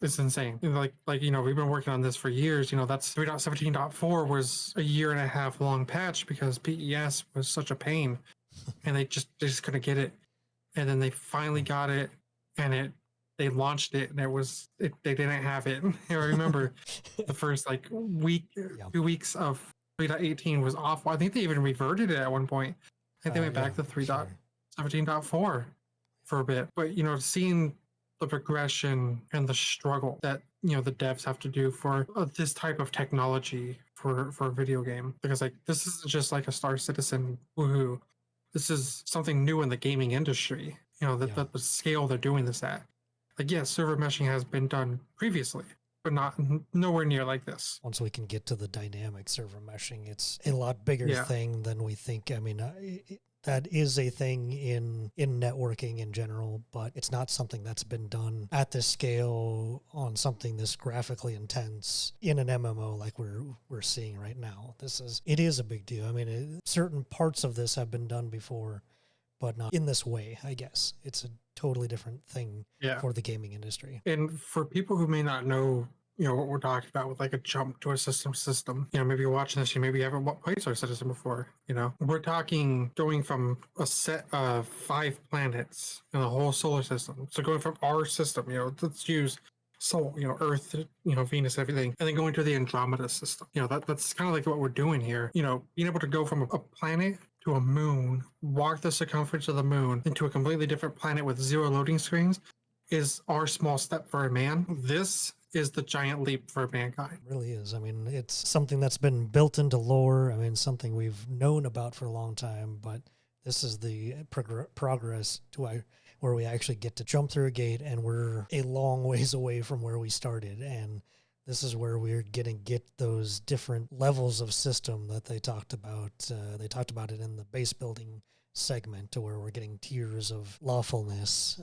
it's insane. Like, you know, we've been working on this for years. You know, that's 3.17.4 was a year and a half long patch because PES was such a pain, and they just couldn't get it. And then they finally got it, and they launched it, and they didn't have it. I remember the first like week, 2 weeks of 3.18 was awful. I think they even reverted it at one point. I think they went back to 3. Sure. 17.4 for a bit. But seeing the progression and the struggle that the devs have to do for this type of technology for a video game, because like this isn't just like a Star Citizen woohoo. This is something new in the gaming industry. Yeah. The scale they're doing this at. Like, yes, server meshing has been done previously, but nowhere near like this. Once we can get to the dynamic server meshing, it's a lot bigger Yeah. thing than we think. I mean, that is a thing in networking in general, but it's not something that's been done at this scale on something this graphically intense in an MMO like we're seeing right now. It is a big deal. I mean, certain parts of this have been done before, but not in this way, I guess. It's a totally different thing for the gaming industry. And for people who may not know, what we're talking about with like a jump to a system, maybe you're watching this, you maybe haven't played Star Citizen before, we're talking going from a set of 5 planets in the whole solar system. So going from our system, let's use Sol, Earth, Venus, everything, and then going to the Andromeda system. That's kind of like what we're doing here. Being able to go from a planet to a moon, walk the circumference of the moon into a completely different planet with 0 loading screens is our small step for a man. This is the giant leap for mankind. It really is. I mean, it's something that's been built into lore. I mean, something we've known about for a long time, but this is the progress to where we actually get to jump through a gate, and we're a long ways away from where we started. And this is where we're going to get those different levels of system that they talked about. They talked about it in the base building segment, to where we're getting tiers of lawfulness.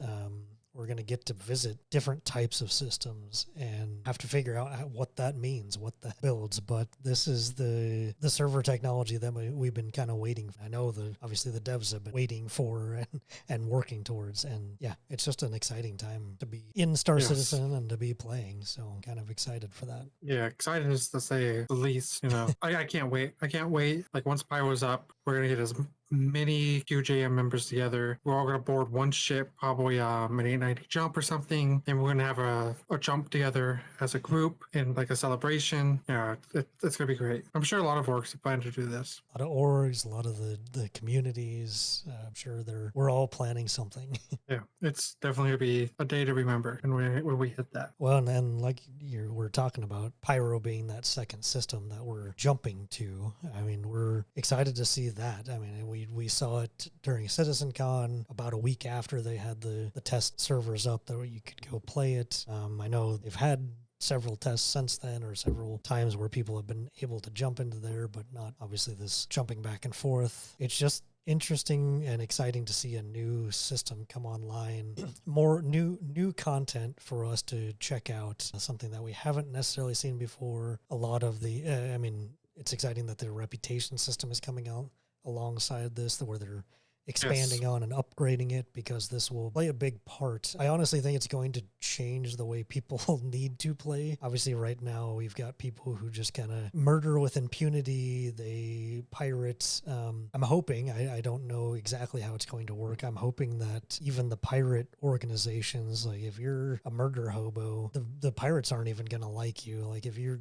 We're going to get to visit different types of systems and have to figure out what that means, what that builds. But this is the server technology that we've been kind of waiting. I know obviously the devs have been waiting for and working towards. And yeah, it's just an exciting time to be in Star Citizen and to be playing. So I'm kind of excited for that. Yeah, excited is to say the least. I can't wait. I can't wait. Like once Pyro's up, we're gonna get as many QJM members together. We're all gonna board one ship, probably an 890 jump or something, and we're gonna have a jump together as a group in like a celebration. Yeah, it's gonna be great. I'm sure a lot of orgs plan to do this. A lot of orgs, a lot of the communities. I'm sure we're all planning something. Yeah, it's definitely gonna be a day to remember, and when we hit that. Well, and then like we're talking about Pyro being that second system that we're jumping to. I mean, we're excited to see that. I mean, we saw it during CitizenCon about a week after they had the test servers up that you could go play it. I know they've had several tests since then, or several times where people have been able to jump into there, but not obviously this jumping back and forth. It's just interesting and exciting to see a new system come online. More new content for us to check out, something that we haven't necessarily seen before. A lot of I mean, it's exciting that the reputation system is coming out alongside this, where they're expanding on and upgrading it, because this will play a big part. I honestly think it's going to change the way people need to play. Obviously, right now, we've got people who just kind of murder with impunity. They pirate. I'm hoping, I don't know exactly how it's going to work. I'm hoping that even the pirate organizations, like if you're a murder hobo, the pirates aren't even going to like you. Like if you're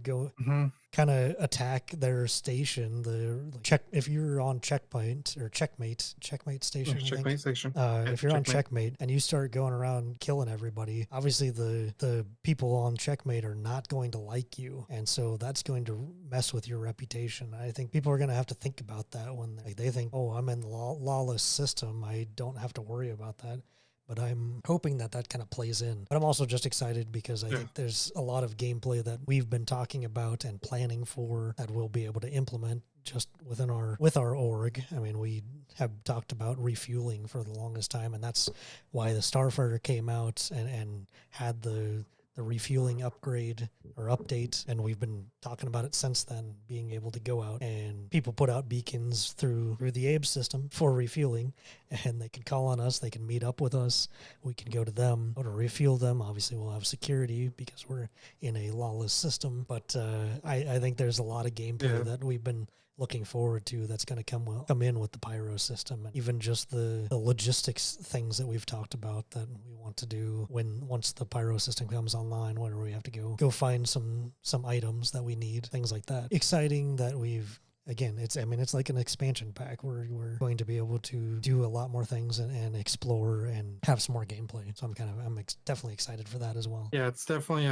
kind of attack their station, if you're on checkmate station, if you're on checkmate and you start going around killing everybody, obviously the people on checkmate are not going to like you, and so that's going to mess with your reputation. I think people are going to have to think about that when they think, oh, I'm in the lawless system, I don't have to worry about that. But I'm hoping that kind of plays in. But I'm also just excited because I think there's a lot of gameplay that we've been talking about and planning for that we'll be able to implement just with our org. I mean, we have talked about refueling for the longest time, and that's why the Starfighter came out and had the refueling upgrade or update, and we've been talking about it since then, being able to go out and people put out beacons through the Abe system for refueling, and they can call on us, they can meet up with us, we can go to them, go to refuel them. Obviously we'll have security because we're in a lawless system, but I think there's a lot of gameplay that we've been looking forward to that's going to come in with the Pyro system, and even just the logistics things that we've talked about that we want to do once the Pyro system comes online, where we have to go find some items that we need, things like that. Exciting that we've again, it's like an expansion pack where we're going to be able to do a lot more things and explore and have some more gameplay. So I'm definitely excited for that as well. Yeah, it's definitely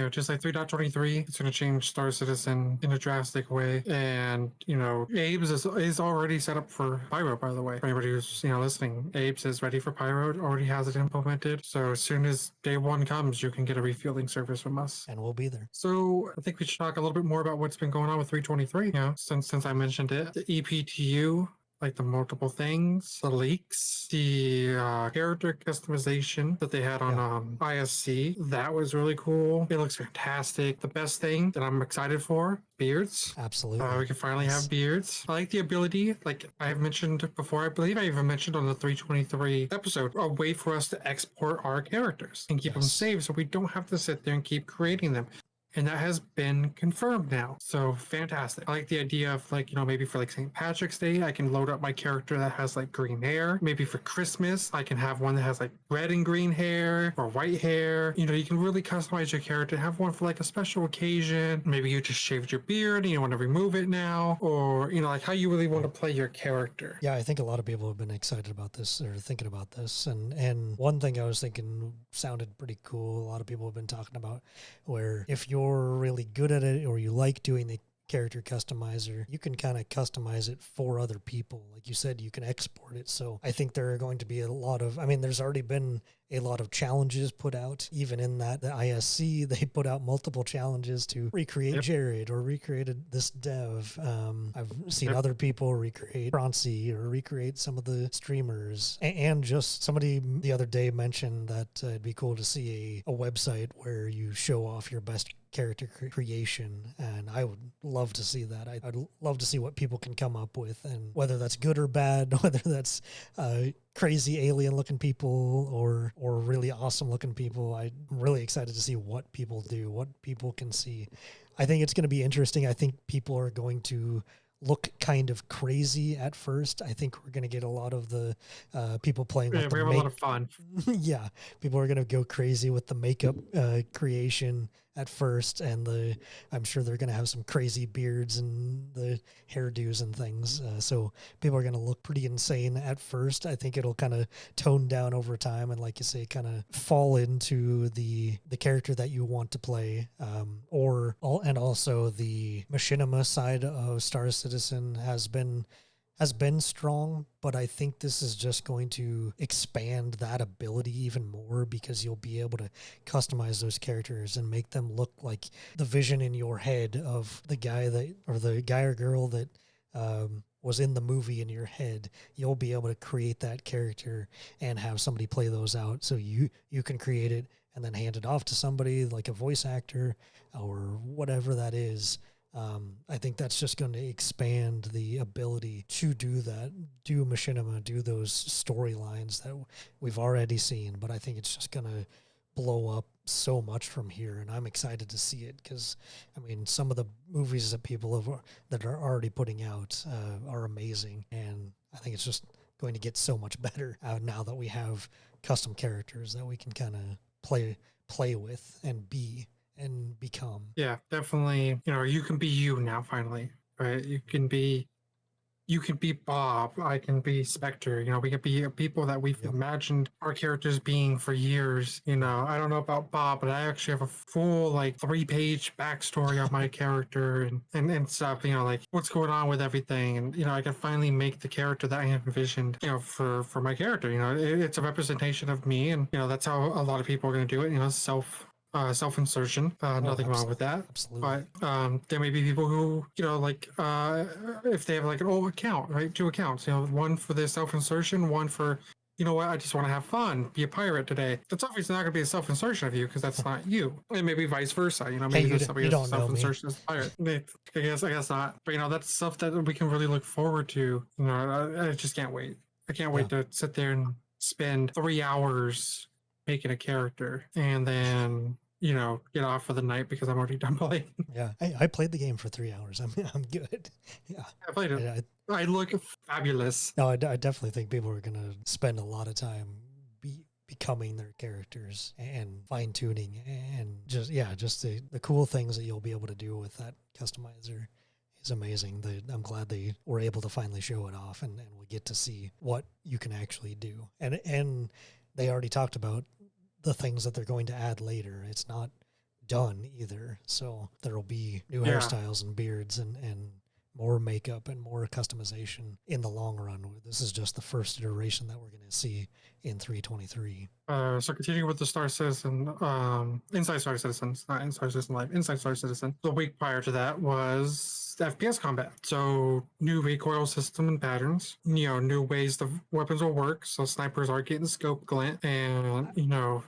just like 3.23, it's going to change Star Citizen in a drastic way. And Abe's is already set up for Pyro, by the way. For anybody who's listening, Abe's is ready for Pyro, already has it implemented. So as soon as day one comes, you can get a refueling service from us, and we'll be there. So I think we should talk a little bit more about what's been going on with 323. Since I mentioned it, the EPTU, like the multiple things, the leaks, the character customization that they had on ISC. That was really cool. It looks fantastic. The best thing that I'm excited for, beards. Absolutely. We can finally have beards. I like the ability, like I have mentioned before, I believe I even mentioned on the 323 episode, a way for us to export our characters and keep them saved so we don't have to sit there and keep creating them. And that has been confirmed now. So fantastic. I like the idea of maybe for St. Patrick's Day, I can load up my character that has green hair. Maybe for Christmas, I can have one that has red and green hair or white hair. You can really customize your character. Have one for a special occasion. Maybe you just shaved your beard and you want to remove it now. Or, how you really want to play your character. Yeah, I think a lot of people have been excited about this or thinking about this. And one thing I was thinking sounded pretty cool. A lot of people have been talking about where if you're really good at it or you like doing the character customizer, you can kind of customize it for other people. Like you said, you can export it. So I think there are going to be a lot of, there's already been a lot of challenges put out. Even in the ISC, they put out multiple challenges to recreate Jared or recreated this dev. I've seen other people recreate Bronzy or recreate some of the streamers. And just somebody the other day mentioned that it'd be cool to see a website where you show off your best character creation, and I would love to see that. I'd love to see what people can come up with, and whether that's good or bad, whether that's crazy alien looking people or really awesome looking people. I'm really excited to see what people do, what people can see. I think it's going to be interesting. I think people are going to look kind of crazy at first. I think we're going to get a lot of the people playing with we have a lot of fun. Yeah, people are going to go crazy with the makeup creation at first, and I'm sure they're going to have some crazy beards and the hairdos and things. So people are going to look pretty insane at first. I think it'll kind of tone down over time, and like you say, kind of fall into the character that you want to play, and also the machinima side of Star Citizen has been strong, but I think this is just going to expand that ability even more, because you'll be able to customize those characters and make them look like the vision in your head of the guy or girl that was in the movie in your head. You'll be able to create that character and have somebody play those out, so you can create it and then hand it off to somebody like a voice actor or whatever that is. I think that's just going to expand the ability to do that, do machinima, do those storylines that we've already seen. But I think it's just going to blow up so much from here, and I'm excited to see it, because some of the movies that are already putting out are amazing, and I think it's just going to get so much better now that we have custom characters that we can kind of play with and be and become. Yeah, definitely. You can be you now, finally, right? You can be Bob. I can be Spectre. We can be people that we've imagined our characters being for years. I don't know about Bob, but I actually have a full 3-page backstory of my character and stuff. What's going on with everything, and I can finally make the character that I envisioned. For my character. It's a representation of me, and that's how a lot of people are going to do it. Self-insertion, nothing wrong with that. Absolutely. But there may be people who, if they have an old account, right? 2 accounts, one for their self-insertion, one for, I just want to have fun, be a pirate today. That's obviously not going to be a self-insertion of you, because that's not you. And maybe vice versa, maybe there's somebody who's self-insertion as a pirate. I guess not. But, that's stuff that we can really look forward to. I just can't wait. I can't wait to sit there and spend 3 hours making a character and then get off for the night because I'm already done playing. Yeah, I played the game for 3 hours. I'm good. Yeah, I played it. I look fabulous. No, I definitely think people are gonna spend a lot of time becoming their characters and fine tuning and just the cool things that you'll be able to do with that customizer He's amazing. I'm glad they were able to finally show it off, and we get to see what you can actually do. And they already talked about the things that they're going to add later. It's not done either. So there'll be new hairstyles and beards and more makeup and more customization in the long run. This is just the first iteration that we're going to see in 323. So continuing with the Star Citizen, Inside Star Citizen, not Inside Citizen Live, Inside Star Citizen. The week prior to that was FPS combat. So new recoil system and patterns, new ways the weapons will work. So snipers are getting scope glint, and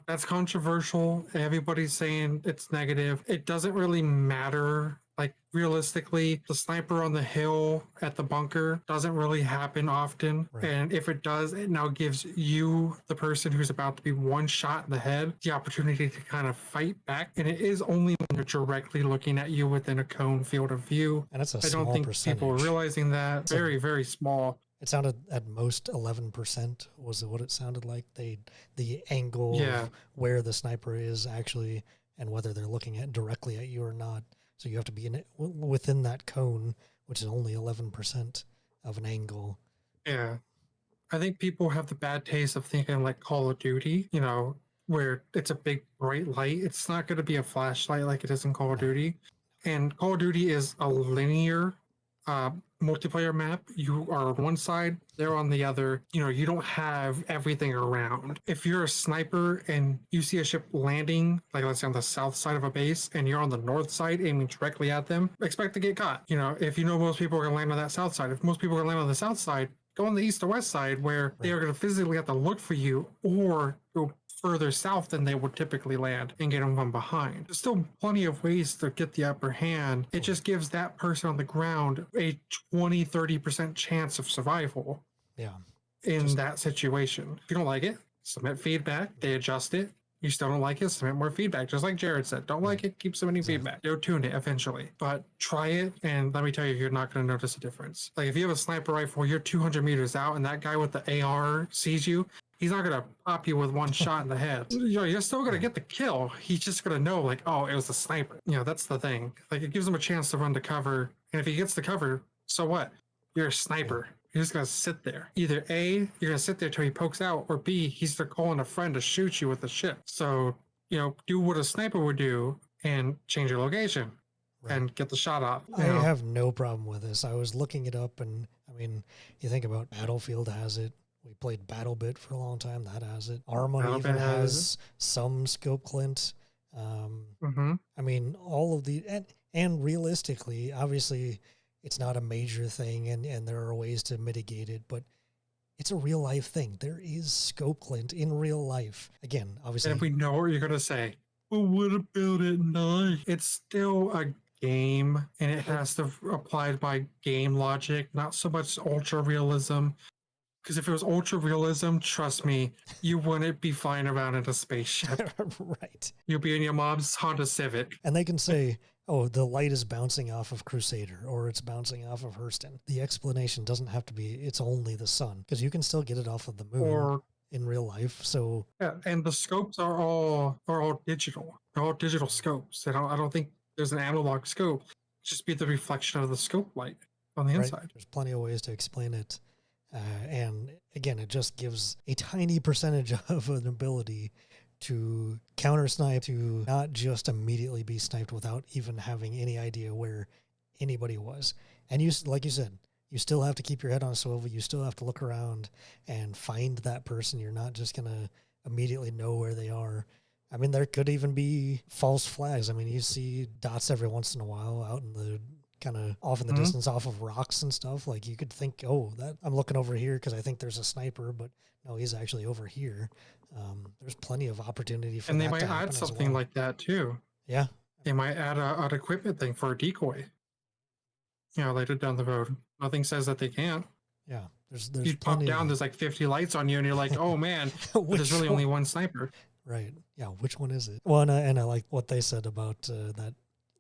that's controversial. Everybody's saying it's negative. It doesn't really matter. Like, realistically, the sniper on the hill at the bunker doesn't really happen often. Right. And if it does, it now gives you, the person who's about to be one shot in the head, the opportunity to kind of fight back. And it is only when they're directly looking at you within a cone field of view. And it's a I don't small think percentage. people are realizing that. It's very, very small. It sounded at most 11% was what it sounded like. The angle of where the sniper is actually, and whether they're looking at directly at you or not. So you have to be within that cone, which is only 11% of an angle. Yeah. I think people have the bad taste of thinking like Call of Duty, where it's a big bright light. It's not going to be a flashlight like it is in Call of Duty. And Call of Duty is a linear multiplayer map. You are on one side, they're on the other. You don't have everything around. If you're a sniper and you see a ship landing, like let's say on the south side of a base, and you're on the north side aiming directly at them, expect to get caught. If most people are going to land on that south side, if most people are going to land on the south side, go on the east or west side where they are going to physically have to look for you, or go further south than they would typically land and get them from behind. There's still plenty of ways to get the upper hand. It just gives that person on the ground a 20-30% chance of survival in that situation. If you don't like it, submit feedback. They adjust it. You still don't like it, submit more feedback. Just like Jared said, don't like it, keep submitting feedback. They'll tune it eventually. But try it, and let me tell you, you're not going to notice a difference. Like, if you have a sniper rifle, you're 200 meters out, and that guy with the AR sees you, he's not going to pop you with one shot in the head. You're still going to get the kill. He's just going to know, like, oh, it was a sniper. That's the thing. Like, it gives him a chance to run to cover. And if he gets the cover, so what? You're a sniper. You're just going to sit there. Either A, you're going to sit there till he pokes out, or B, he's calling a friend to shoot you with a ship. So, do what a sniper would do and change your location and get the shot off. I have no problem with this. I was looking it up, and I mean, you think about Battlefield has it. We played BattleBit for a long time. That has it. Arma even has some scope glint. I mean, all of the and realistically, obviously, it's not a major thing, and there are ways to mitigate it, but it's a real life thing. There is scope glint in real life. Again, obviously. And we know what you're gonna say. Well, what about at night? It's still a game, and it has to applied by game logic, not so much ultra realism. Because if it was ultra realism, trust me, you wouldn't be flying around in a spaceship. Right. You'll be in your mom's Honda Civic. And they can say, oh, the light is bouncing off of Crusader, or it's bouncing off of Hurston. The explanation doesn't have to be it's only the sun, because you can still get it off of the moon or in real life. So and the scopes are all digital. They're all digital scopes. I don't think there's an analog scope. It's just be the reflection of the scope light on the inside. There's plenty of ways to explain it. And again, it just gives a tiny percentage of an ability to counter snipe, to not just immediately be sniped without even having any idea where anybody was. And you, like you said, you still have to keep your head on a swivel. You still have to look around and find that person. You're not just going to immediately know where they are. I mean, there could even be false flags. I mean, you see dots every once in a while out in the kind of off in the distance off of rocks and stuff. Like, you could think, oh, that I'm looking over here because I think there's a sniper, but no, he's actually over here. There's plenty of opportunity for that. And they might add something like that too. Yeah. They might add an equipment thing for a decoy. Later down the road. Nothing says that they can't. Yeah. There's you pop down, there's like 50 lights on you, and you're like, oh man, there's really only one sniper. Right. Yeah. Which one is it? Well, and I like what they said about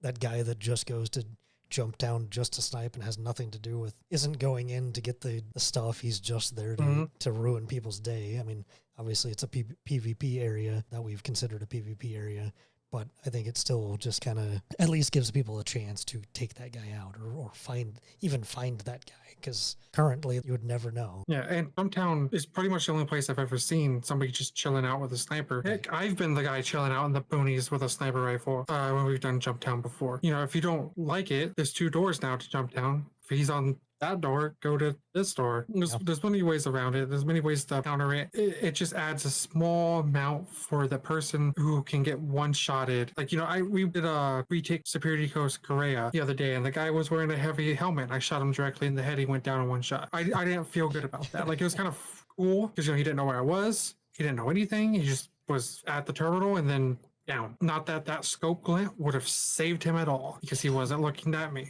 that guy that just goes to jump down just to snipe and has nothing to do with, isn't going in to get the stuff. He's just there to ruin people's day. I mean, obviously it's a PvP area that we've considered a PvP area, but I think it still just kind of at least gives people a chance to take that guy out or find that guy, because currently you would never know. Yeah, and Jumptown is pretty much the only place I've ever seen somebody just chilling out with a sniper. Heck, I've been the guy chilling out in the boonies with a sniper rifle when we've done Jumptown before. You know, if you don't like it, there's 2 doors now to Jumptown. If he's on that door, go to this door. There's many ways around it. There's many ways to counter it. It just adds a small amount for the person who can get one-shotted. Like, you know, we did a retake Security Coast Korea the other day, and the guy was wearing a heavy helmet. I shot him directly in the head. He went down in 1 shot. I didn't feel good about that. Like, it was kind of cool because, you know, he didn't know where I was. He didn't know anything. He just was at the terminal and then down. Not that scope glint would have saved him at all because he wasn't looking at me.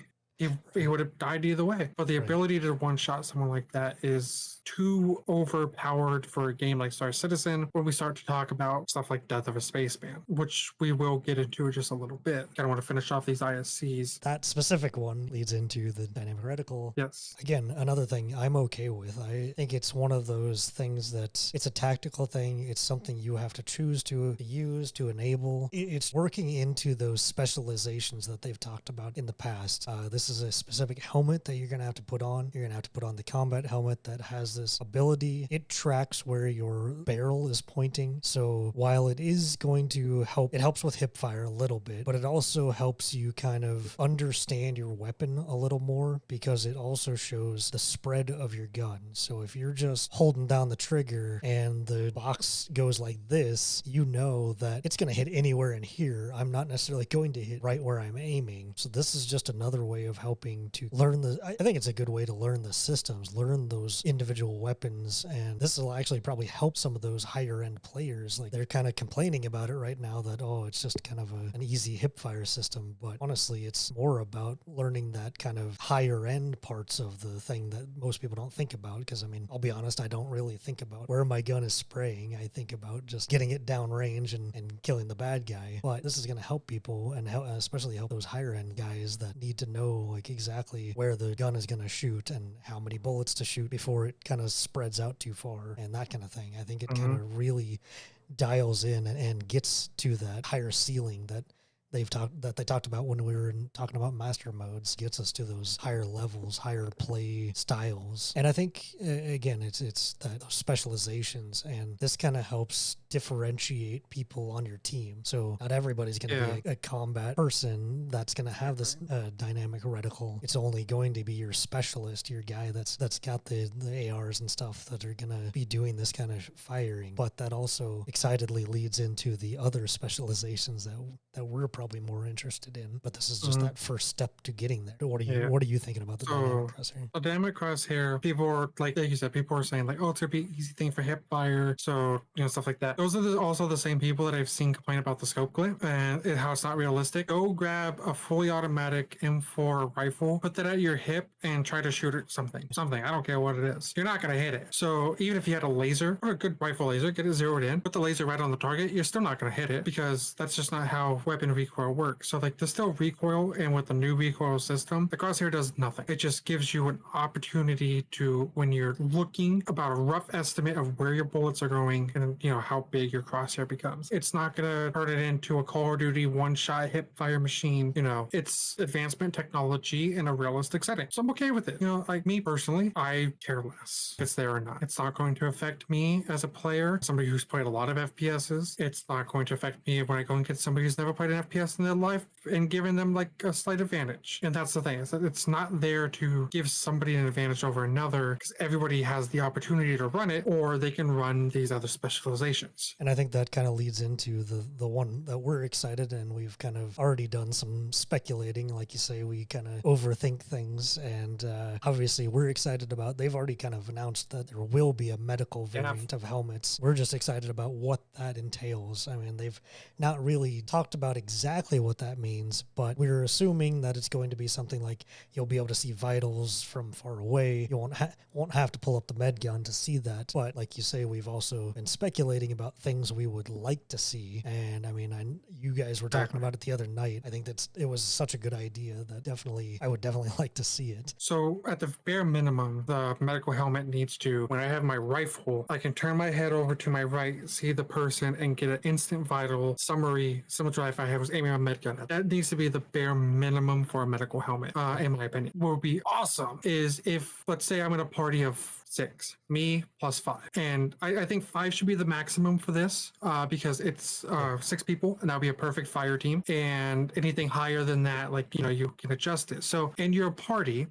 He would have died either way. But the ability to one-shot someone like that is too overpowered for a game like Star Citizen when we start to talk about stuff like Death of a Spaceman, which we will get into just a little bit. I don't want to finish off these ISCs. That specific one leads into the dynamic reticle. Yes. Again, another thing I'm okay with. I think it's one of those things that it's a tactical thing. It's something you have to choose to use, to enable. It's working into those specializations that they've talked about in the past. This is a specific helmet that you're going to have to put on. You're going to have to put on the combat helmet that has this ability. It tracks where your barrel is pointing. So while it is going to help, it helps with hip fire a little bit, but it also helps you kind of understand your weapon a little more because it also shows the spread of your gun. So if you're just holding down the trigger and the box goes like this, you know that it's going to hit anywhere in here. I'm not necessarily going to hit right where I'm aiming. So this is just another way of helping to learn I think it's a good way to learn the systems, learn those individual weapons. And this will actually probably help some of those higher end players. Like they're kind of complaining about it right now that, oh, it's just kind of an easy hip fire system. But honestly, it's more about learning that kind of higher end parts of the thing that most people don't think about. Because I mean, I'll be honest, I don't really think about where my gun is spraying. I think about just getting it down range and killing the bad guy. But this is going to help people and especially help those higher end guys that need to know like exactly where the gun is going to shoot and how many bullets to shoot before it kind of spreads out too far and that kind of thing. I think it kind of really dials in and gets to that higher ceiling that they talked about when we were talking about master modes, gets us to those higher levels, higher play styles. And I think again, it's that those specializations, and this kind of helps differentiate people on your team. So not everybody's going to be a combat person that's going to have this dynamic reticle. It's only going to be your specialist, your guy that's got the ARs and stuff that are going to be doing this kind of firing. But that also excitedly leads into the other specializations that we're probably more interested in. But this is just that first step to getting there. What are you thinking about the dynamic crosshair? The dynamic crosshair, people are like you said, people are saying like, oh, it's gonna be an easy thing for hip fire, so you know, stuff like that. Those are also the same people that I've seen complain about the scope glint and how it's not realistic. Go grab a fully automatic M4 rifle, put that at your hip, and try to shoot at something. I don't care what it is. You're not gonna hit it. So even if you had a laser or a good rifle laser, get it zeroed in, put the laser right on the target, you're still not gonna hit it because that's just not how weapon recoil works. So like there's still recoil, and with the new recoil system, the crosshair does nothing. It just gives you an opportunity to, when you're looking, about a rough estimate of where your bullets are going and you know how big your crosshair becomes. It's not gonna turn it into a Call of Duty one-shot hip fire machine. You know, it's advancement technology in a realistic setting. So I'm okay with it. You know, like me personally, I care less if it's there or not. It's not going to affect me as a player, somebody who's played a lot of FPSs. It's not going to affect me when I go and get somebody who's never played an FPS in their life and giving them like a slight advantage. And that's the thing, is that it's not there to give somebody an advantage over another, because everybody has the opportunity to run it, or they can run these other specializations. And I think that kind of leads into the one that we're excited, and we've kind of already done some speculating. Like you say, we kind of overthink things, and obviously we're excited about, they've already kind of announced that there will be a medical variant of helmets. We're just excited about what that entails. I mean, they've not really talked about exactly exactly what that means, but we're assuming that it's going to be something like you'll be able to see vitals from far away. You won't have to pull up the med gun to see that. But like you say, we've also been speculating about things we would like to see. And I mean, you guys were talking about it the other night. I think it was such a good idea that I would definitely like to see it. So at the bare minimum, the medical helmet needs to, when I have my rifle, I can turn my head over to my right, see the person, and get an instant vital summary, similar to if I was aiming a med gun. That needs to be the bare minimum for a medical helmet, in my opinion. What would be awesome is if, let's say I'm in a party of 6, me plus 5, and I think 5 should be the maximum for this, because it's 6 people, and that would be a perfect fire team. And anything higher than that, like, you can adjust it. So in your party,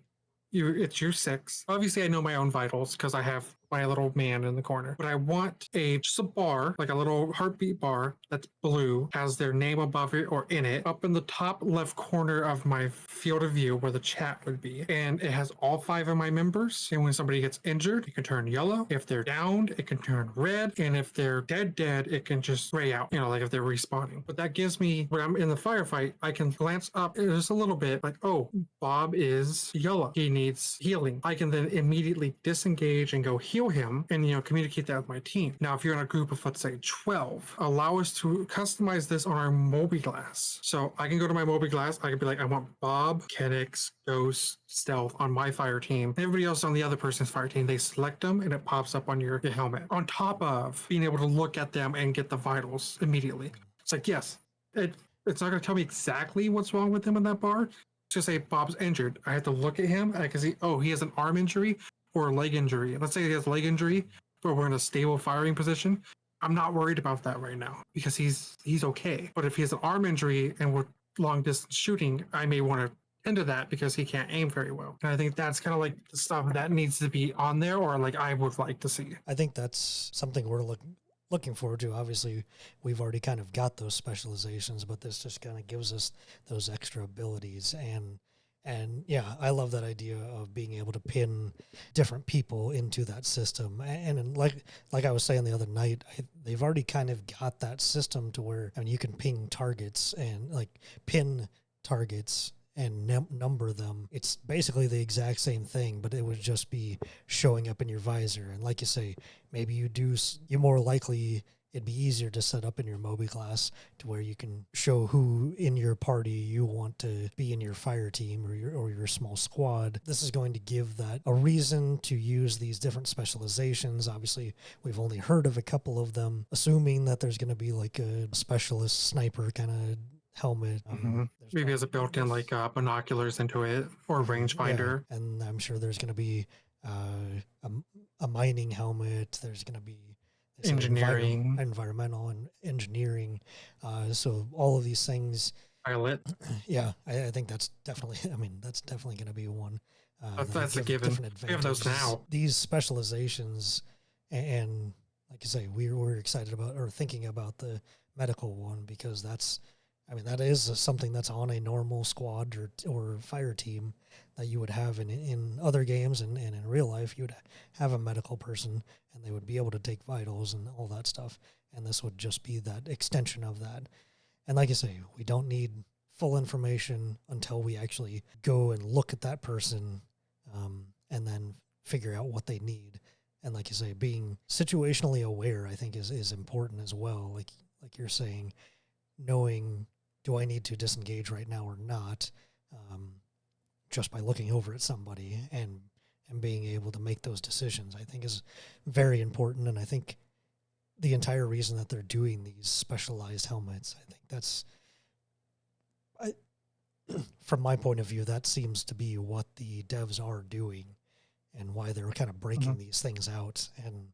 it's your 6. Obviously, I know my own vitals because I have my little man in the corner. But I want just a bar, like a little heartbeat bar that's blue, has their name above it or in it, up in the top left corner of my field of view where the chat would be. And it has all 5 of my members. And when somebody gets injured, it can turn yellow. If they're downed, it can turn red. And if they're dead, it can just gray out, like if they're respawning. But that gives me, when I'm in the firefight, I can glance up just a little bit, like, oh, Bob is yellow. He needs healing. I can then immediately disengage and go heal him and communicate that with my team. Now if you're in a group of, let's say, 12, allow us to customize this on our mobi-glass. So I can go to my mobi-glass, I can be like, I want Bob, Kenix, Ghost, Stealth on my fire team. Everybody else on the other person's fire team, they select them and it pops up on your helmet, on top of being able to look at them and get the vitals immediately. It's like, yes, it's not going to tell me exactly what's wrong with him in that bar. Just say Bob's injured. I have to look at him. I can see, oh, he has an arm injury or a leg injury. Let's say he has leg injury, but we're in a stable firing position. I'm not worried about that right now because he's okay. But if he has an arm injury and we're long distance shooting, I may want to tend to that because he can't aim very well. And I think that's kind of like the stuff that needs to be on there, or like I would like to see. I think that's something we're looking forward to. Obviously, we've already kind of got those specializations, but this just kind of gives us those extra abilities. And yeah, I love that idea of being able to pin different people into that system. And like I was saying the other night, they've already kind of got that system to where, I mean, you can ping targets and like pin targets and number them. It's basically the exact same thing, but it would just be showing up in your visor. And like you say, maybe you're more likely, it'd be easier to set up in your mobi-glass to where you can show who in your party you want to be in your fire team or your small squad. This is going to give that a reason to use these different specializations. Obviously, we've only heard of a couple of them, assuming that there's going to be like a specialist sniper kind of helmet. Maybe has a built-in like binoculars into it or rangefinder. Yeah, and I'm sure there's going to be a mining helmet. There's going to be engineering, environmental and engineering. So all of these things. Pilot. Yeah, I think that's definitely going to be one. That's a given. We have those now. These specializations, and like I say, we're excited about or thinking about the medical one because that is something that's on a normal squad or fire team that you would have in other games and in real life. You would have a medical person and they would be able to take vitals and all that stuff. And this would just be that extension of that. And like I say, we don't need full information until we actually go and look at that person and then figure out what they need. And like you say, being situationally aware, I think is important as well. Like you're saying, knowing, do I need to disengage right now or not? Just by looking over at somebody and being able to make those decisions, I think is very important. And I think the entire reason that they're doing these specialized helmets, I think from my point of view, that seems to be what the devs are doing and why they're kind of breaking these things out. And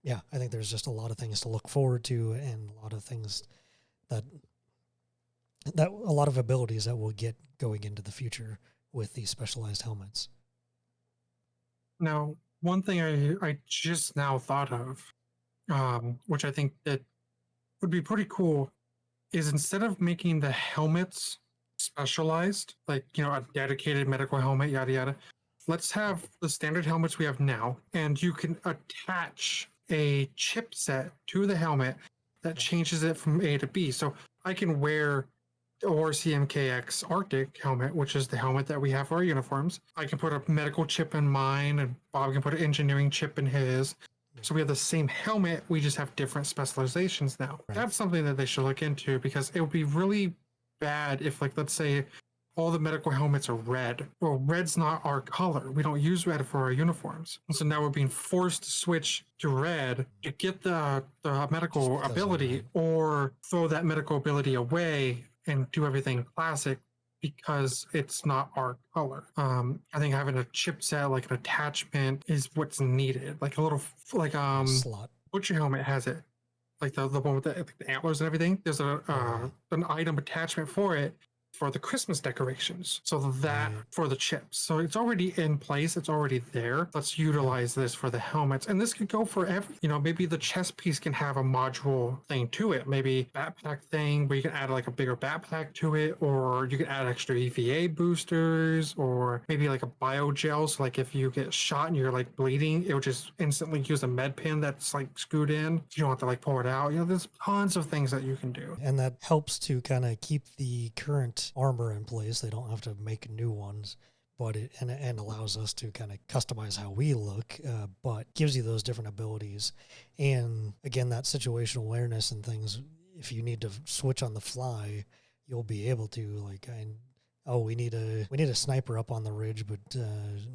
yeah, I think there's just a lot of things to look forward to and a lot of things that a lot of abilities that we'll get going into the future with these specialized helmets. Now, one thing I just now thought of, which I think that would be pretty cool, is instead of making the helmets specialized, like, a dedicated medical helmet, yada, yada, let's have the standard helmets we have now, and you can attach a chipset to the helmet that changes it from A to B. So I can wear or CMKX Arctic helmet, which is the helmet that we have for our uniforms. I can put a medical chip in mine, and Bob can put an engineering chip in his. So we have the same helmet, we just have different specializations now. Right. That's something that they should look into, because it would be really bad if, like, let's say all the medical helmets are red. Well, red's not our color. We don't use red for our uniforms. And so now we're being forced to switch to red to get the medical ability, or throw that medical ability away and do everything classic because it's not our color. I think having a chipset, like an attachment, is what's needed. Like a little, like slot. Butcher helmet has it, like the one with the antlers and everything. There's an item attachment for it for the Christmas decorations. So that for the chips. So it's already in place. It's already there. Let's utilize this for the helmets. And this could go for every, maybe the chest piece can have a module thing to it. Maybe backpack thing where you can add like a bigger backpack to it, or you can add extra EVA boosters, or maybe like a biogel. So like if you get shot and you're like bleeding, it will just instantly use a med pin that's like screwed in. You don't have to like pull it out. There's tons of things that you can do. And that helps to kind of keep the current armor in place. They don't have to make new ones, but it allows us to kind of customize how we look, but gives you those different abilities. And again, that situational awareness and things, if you need to switch on the fly, you'll be able to, like, we need a sniper up on the ridge, but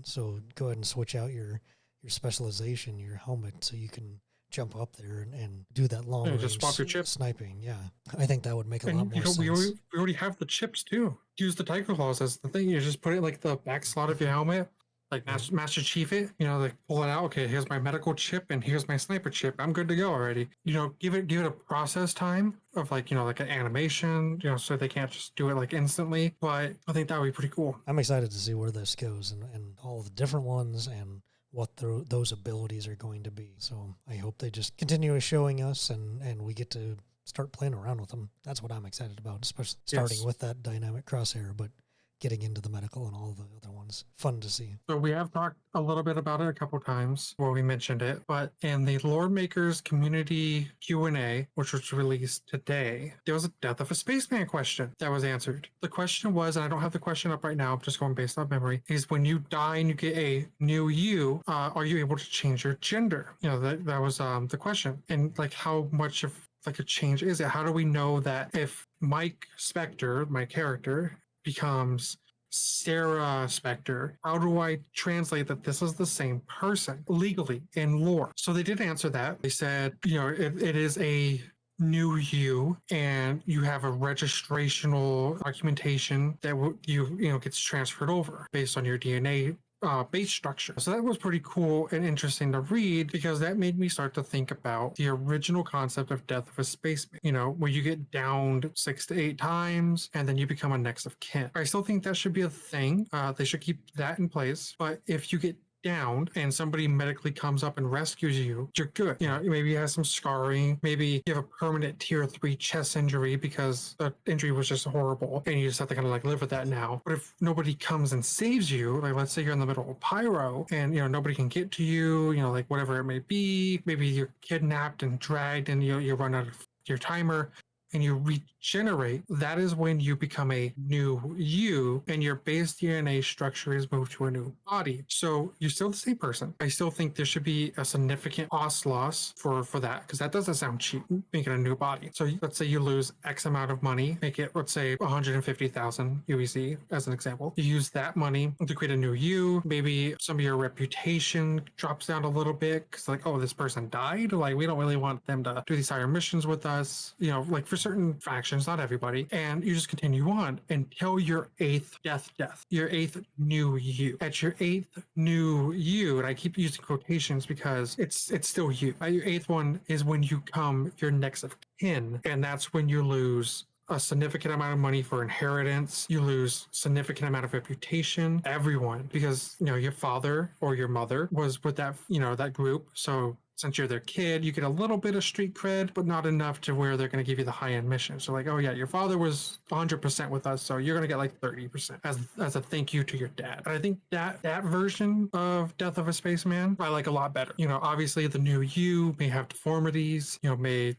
so go ahead and switch out your specialization, your helmet, so you can jump up there and do that long range just swap your chips. Sniping. Yeah, I think that would make a lot more sense. We already have the chips too. Use the Tiger Claws as the thing. You just put it like the back slot of your helmet, like Master Chief it. Like pull it out. Okay, here's my medical chip and here's my sniper chip. I'm good to go already. Give it a process time of like like an animation. So they can't just do it like instantly. But I think that would be pretty cool. I'm excited to see where this goes and all the different ones and what those abilities are going to be. So I hope they just continue showing us and we get to start playing around with them. That's what I'm excited about, especially starting with that dynamic crosshair, but getting into the medical and all the other ones. Fun to see. So we have talked a little bit about it a couple times where we mentioned it, but in the Lore Makers community Q&A, which was released today, there was a death of a spaceman question that was answered. The question was, and I don't have the question up right now, I'm just going based on memory, is when you die and you get a new you, are you able to change your gender? That was the question. And like how much of like a change is it? How do we know that if Mike Spector, my character, becomes Sarah Spector, how do I translate that this is the same person legally in lore? So they did answer that. They said, it is a new you, and you have a registrational documentation that gets transferred over based on your DNA base structure. So that was pretty cool and interesting to read, because that made me start to think about the original concept of death of a spaceman, where you get downed 6 to 8 times and then you become a next of kin. I still think that should be a thing. They should keep that in place. But if you get down and somebody medically comes up and rescues you, you're good. Maybe you have some scarring, maybe you have a permanent tier 3 chest injury because the injury was just horrible and you just have to kind of like live with that now. But if nobody comes and saves you, like let's say you're in the middle of pyro and nobody can get to you, like whatever it may be, maybe you're kidnapped and dragged and you run out of your timer and you regenerate, that is when you become a new you and your base DNA structure is moved to a new body. So you're still the same person. I still think there should be a significant cost loss for that, because that doesn't sound cheap, making a new body. So let's say you lose X amount of money, make it, let's say 150,000 UEC as an example. You use that money to create a new you. Maybe some of your reputation drops down a little bit because like, oh, this person died. Like we don't really want them to do these higher missions with us, like for certain factions, not everybody, and you just continue on until your 8th death, your 8th new you. At your 8th new you, and I keep using quotations because it's still you. Your 8th one is when you come your next of kin, and that's when you lose a significant amount of money for inheritance. You lose significant amount of reputation, everyone, because your father or your mother was with that that group, so since you're their kid, you get a little bit of street cred, but not enough to where they're going to give you the high end mission. So like, oh yeah, your father was 100% with us, so you're going to get like 30% as a thank you to your dad. And I think that version of Death of a Spaceman I like a lot better. You know, obviously the new you may have deformities. You know,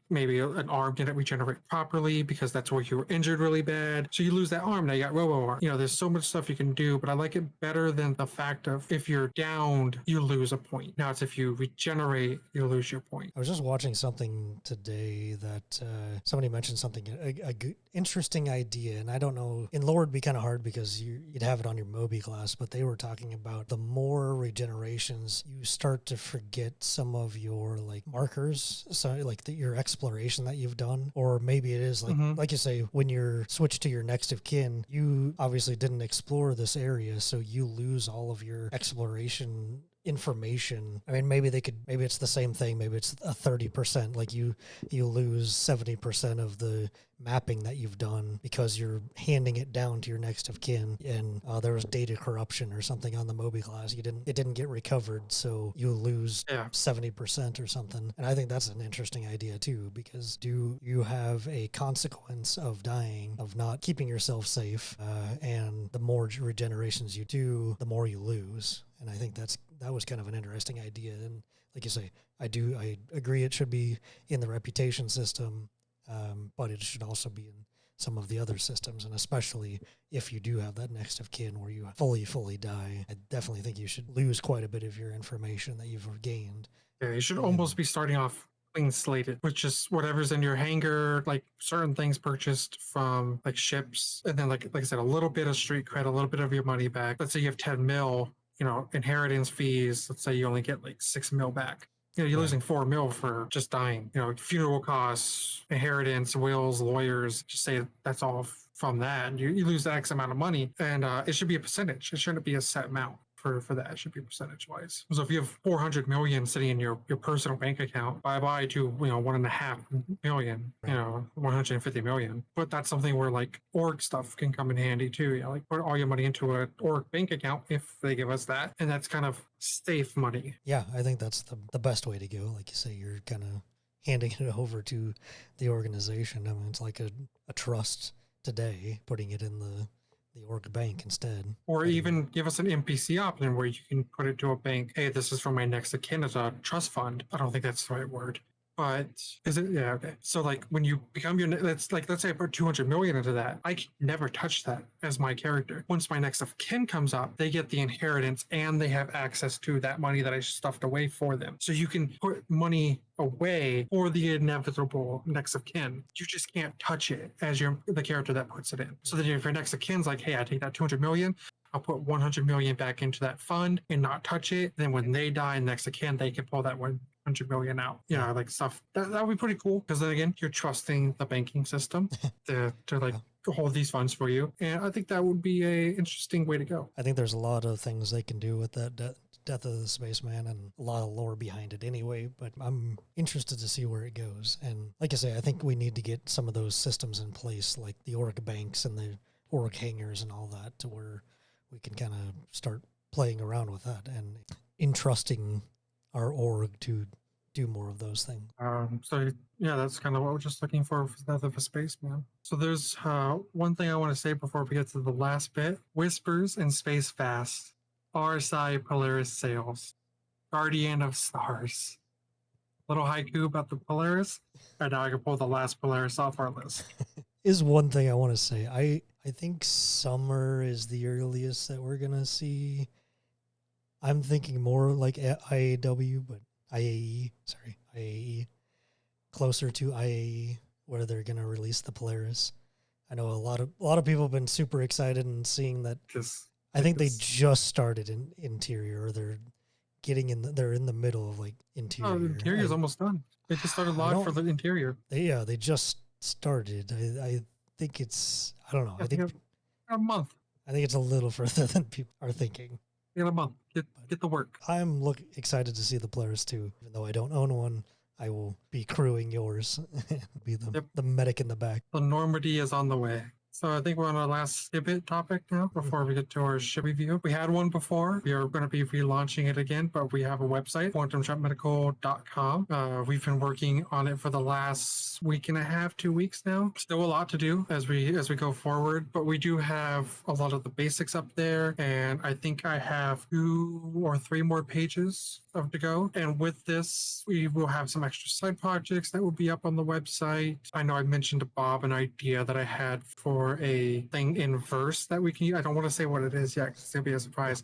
maybe an arm didn't regenerate properly because that's where you were injured really bad. So you lose that arm. Now you got robo arm. You know, there's so much stuff you can do, but I like it better than the fact of if you're downed, you lose a point. Now it's if you regenerate, you lose your point. I was just watching something today that somebody mentioned something, a good, interesting idea, and I don't know, in lore it'd be kind of hard because you'd have it on your Moby class, but they were talking about the more regenerations, you start to forget some of your like markers, so like your exploration that you've done, or maybe it is like like you say, when you're switched to your next of kin, you obviously didn't explore this area, so you lose all of your exploration information. I mean, maybe it's the same thing. Maybe it's a 30%. Like you lose 70% of the mapping that you've done because you're handing it down to your next of kin, and there was data corruption or something on the Moby class. It didn't get recovered, so you lose 70% or something. And I think that's an interesting idea too, because do you have a consequence of dying, of not keeping yourself safe, and the more regenerations you do, the more you lose. And I think that was kind of an interesting idea. And like you say, I agree it should be in the reputation system, but it should also be in some of the other systems. And especially if you do have that next of kin where you fully die, I definitely think you should lose quite a bit of your information that you've gained. Yeah, you should almost be starting off clean slated, which is whatever's in your hangar, like certain things purchased from like ships, and then like I said, a little bit of street cred, a little bit of your money back. Let's say you have 10 mil, you know, inheritance fees. Let's say you only get like 6 mil back. You know, you're losing 4 mil for just dying. You know, funeral costs, inheritance, wills, lawyers. Just say that's all from that, and you lose that X amount of money, and it should be a percentage. It shouldn't be a set amount. For that, it should be percentage wise. So if you have 400 million sitting in your personal bank account, bye to 1.5 million, 150 million. But that's something where like org stuff can come in handy too. You know, like put all your money into an org bank account if they give us that, and that's kind of safe money. Yeah, I think that's the best way to go. Like you say, you're kind of handing it over to the organization. I mean, it's like a trust today, putting it in the org bank instead. Or even give us an NPC option where you can put it to a bank. Hey, this is for my next of kin as a trust fund. I don't think that's the right word. But is it? Yeah, okay. So like when you become let's say I put 200 million into that, I can never touch that as my character. Once my next of kin comes up, they get the inheritance and they have access to that money that I stuffed away for them. So you can put money away for the inevitable next of kin. You just can't touch it as the character that puts it in. So then if your next of kin's like, hey, I take that 200 million, I'll put 100 million back into that fund and not touch it. Then when they die next of kin, they can pull that 100 million out. You know, like stuff that would be pretty cool, because then again, you're trusting the banking system to like hold these funds for you. And I think that would be a interesting way to go. I think there's a lot of things they can do with that Death of the Spaceman, and a lot of lore behind it anyway, but I'm interested to see where it goes. And like I say, I think we need to get some of those systems in place, like the org banks and the org hangars and all that, to where we can kind of start playing around with that and entrusting our org to do more of those things. So yeah, that's kind of what we're just looking for Death of a Spaceman. So there's one thing I want to say before we get to the last bit. Whispers in Space Fast. RSI Polaris Sails. Guardian of Stars. Little haiku about the Polaris. And now I can pull the last Polaris off our list. Is one thing I want to say. I think summer is the earliest that we're going to see. I'm thinking more like IAW, but IAE. Closer to IAE, where they're going to release the Polaris. I know a lot of people have been super excited and seeing that. I think they just started in interior, or they're they're in the middle of like interior. Oh, the interior is almost done. They just started live for the interior. They just started. I think it's, I don't know. I think a month. I think it's a little further than people are thinking. In a month. Get the work. I'm excited to see the Polaris too. Even though I don't own one, I will be crewing yours. Be the medic in the back. The Normandy is on the way. So I think we're on our last Ibit topic now before we get to our ship review. We had one before. We are going to be relaunching it again, but we have a website, quantumjumpmedical.com. We've been working on it for the last week and a half, 2 weeks now. Still a lot to do as we go forward, but we do have a lot of the basics up there, and I think I have 2 or 3 more pages to go. And with this, we will have some extra side projects that will be up on the website. I know I mentioned to Bob an idea that I had for a thing in verse that we can use. I don't want to say what it is yet because it's going to be a surprise.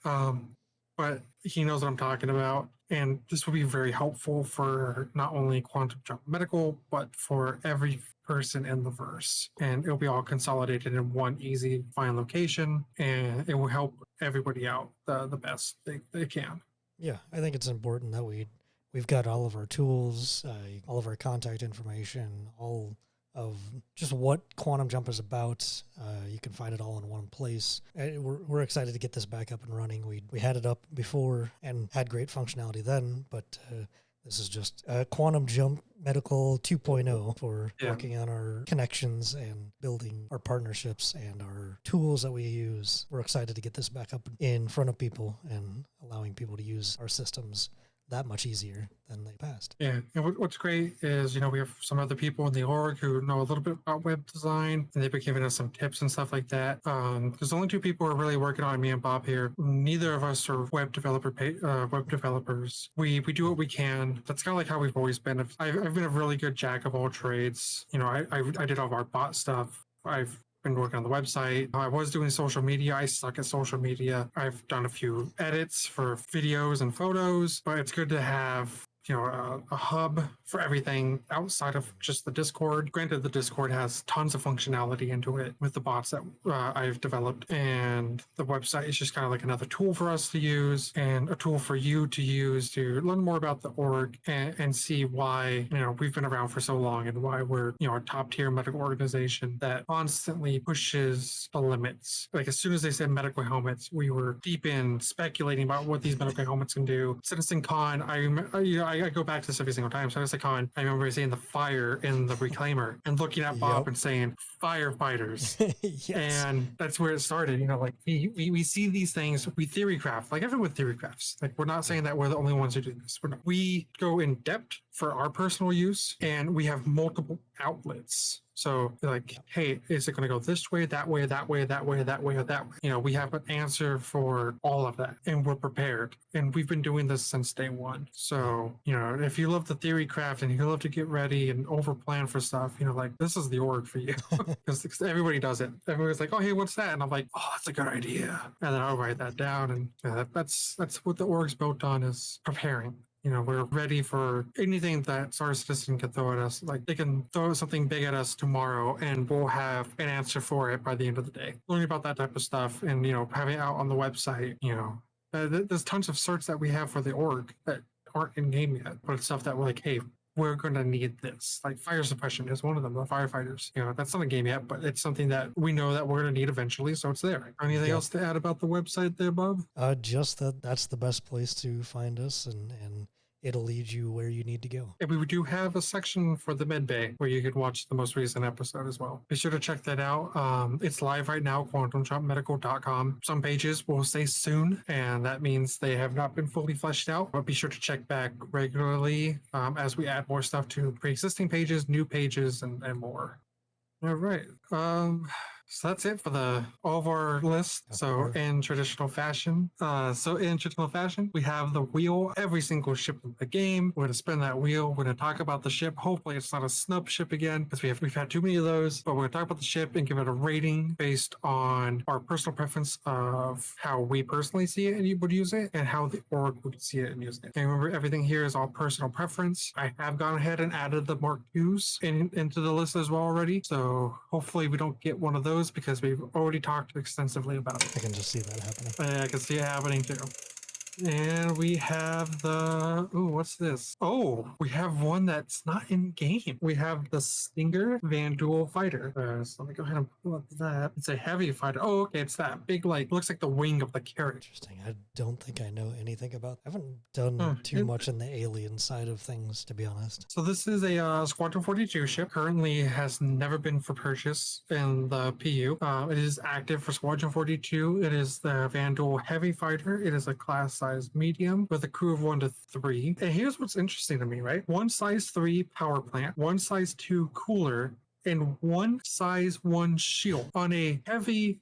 But he knows what I'm talking about. And this will be very helpful for not only Quantum Jump Medical, but for every person in the verse. And it'll be all consolidated in one easy, fine location. And it will help everybody out the best they can. Yeah, I think it's important that we've got all of our tools, all of our contact information, all of just what Quantum Jump is about. You can find it all in one place. We're excited to get this back up and running. We had it up before and had great functionality then, but this is just Quantum Jump Medical 2.0 for working on our connections and building our partnerships and our tools that we use. We're excited to get this back up in front of people and allowing people to use our systems that much easier than they passed. Yeah, and what's great is, we have some other people in the org who know a little bit about web design, and they've been giving us some tips and stuff like that. There's only 2 people who are really working on it, me and Bob here. Neither of us are web developers. We do what we can. That's kind of like how we've always been. I've been a really good jack of all trades. I did all of our bot stuff. I've been working on the website. I was doing social media. I suck at social media. I've done a few edits for videos and photos, but it's good to have a hub for everything outside of just the Discord. Granted, the Discord has tons of functionality into it with the bots that I've developed, and the website is just kind of like another tool for us to use and a tool for you to use to learn more about the org and see why we've been around for so long and why we're a top tier medical organization that constantly pushes the limits. Like as soon as they said medical helmets, we were deep in speculating about what these medical helmets can do. CitizenCon, I go back to this every single time. CitizenCon, I remember seeing the fire in the reclaimer and looking at Bob and saying firefighters. Yes. And that's where it started. We see these things, we theory craft, like everyone theory crafts. Like we're not saying that we're the only ones who do this. We go in depth for our personal use, and we have multiple outlets. So like, hey, is it going to go this way, that way, that way, that way, that way, or that way? We have an answer for all of that, and we're prepared. And we've been doing this since day one. So, if you love the theory craft and you love to get ready and over plan for stuff, this is the org for you. Because everybody does it. Everybody's like, oh, hey, what's that? And I'm like, oh, that's a good idea. And then I'll write that down. And that's what the org's built on, is preparing. We're ready for anything that Star Citizen can throw at us. Like they can throw something big at us tomorrow and we'll have an answer for it by the end of the day. Learning about that type of stuff and, having it out on the website, there's tons of certs that we have for the org that aren't in game yet, but it's stuff that we're like, hey, we're going to need this. Like fire suppression is one of them, the firefighters. That's not a game yet, but it's something that we know that we're going to need eventually, so it's there. Anything else to add about the website there, Bob? Just that's the best place to find us, and it'll lead you where you need to go. And we do have a section for the Medbay where you can watch the most recent episode as well. Be sure to check that out. It's live right now, quantumjumpmedical.com. Some pages will say soon, and that means they have not been fully fleshed out, but be sure to check back regularly as we add more stuff to pre-existing pages, new pages, and more. All right. So that's it for all of our lists. So in traditional fashion, we have the wheel. Every single ship in the game, we're going to spin that wheel. We're going to talk about the ship. Hopefully it's not a snub ship again, because we've had too many of those. But we're going to talk about the ship and give it a rating based on our personal preference of how we personally see it and you would use it, and how the org would see it and use it. And remember, everything here is all personal preference. I have gone ahead and added the Mark IIs into the list as well already. So hopefully we don't get one of those, because we've already talked extensively about it. I can just see that happening. I can see it happening too. And we have the, ooh, what's this? Oh, we have one that's not in game. We have the Stinger Vanduul Fighter. So let me go ahead and pull up that. It's a heavy fighter. Oh, okay. It's that big, like, looks like the wing of the carrot. Interesting. I don't think I know anything about. I haven't done too much in the alien side of things, to be honest. So this is a Squadron 42 ship. Currently has never been for purchase in the PU. It is active for Squadron 42. It is the Vanduul Heavy Fighter. It is a class size medium with a crew of 1 to 3. And here's what's interesting to me, right? One size 3 power plant, one size 2 cooler, and one size 1 shield on a heavy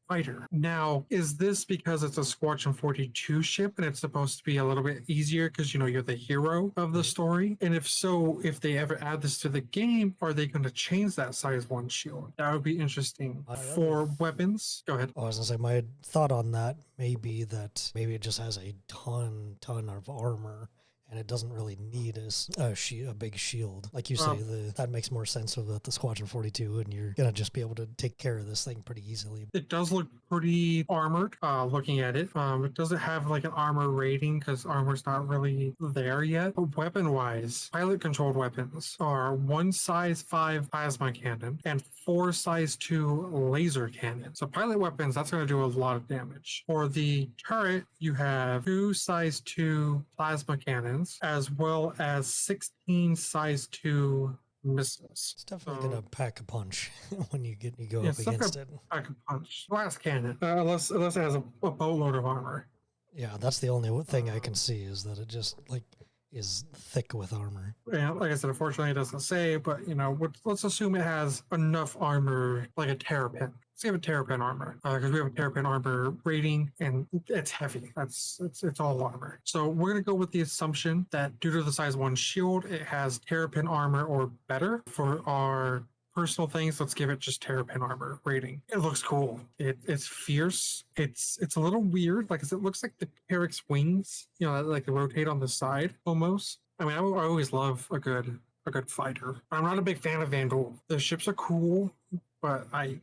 fighter. Now, is this because it's a Squadron 42 ship and it's supposed to be a little bit easier because, you know, you're the hero of the story? And if so, if they ever add this to the game, are they going to change that size 1 shield? That would be interesting. For weapons, go ahead. I was going to say, my thought on that may be that maybe it just has a ton of armor, and it doesn't really need a big shield. Like you say, that makes more sense with the Squadron 42, and you're going to just be able to take care of this thing pretty easily. It does look pretty armored, looking at it. It doesn't have like an armor rating because armor's not really there yet. But weapon-wise, pilot-controlled weapons are 1 size 5 plasma cannon and 4 size 2 laser cannon. So pilot weapons, that's going to do a lot of damage. For the turret, you have 2 size 2 plasma cannons, as well as 16 size 2 missiles. It's definitely gonna pack a punch when you go up against it. Pack a punch. Blast cannon, unless it has a boatload of armor. Yeah, that's the only thing I can see is that it just is thick with armor. Yeah, like I said, unfortunately it doesn't say, but you know, let's assume it has enough armor, like a terrapin. Let's give it terrapin armor, because we have a terrapin armor rating, and it's heavy. It's all armor. So we're gonna go with the assumption that due to the size 1 shield, it has terrapin armor or better. For our personal things, let's give it just terrapin armor rating. It looks cool. It's fierce. It's a little weird, like it looks like the Carrick's wings, you know, like they rotate on the side almost. I mean, I always love a good fighter. I'm not a big fan of Vanduul. The ships are cool, but I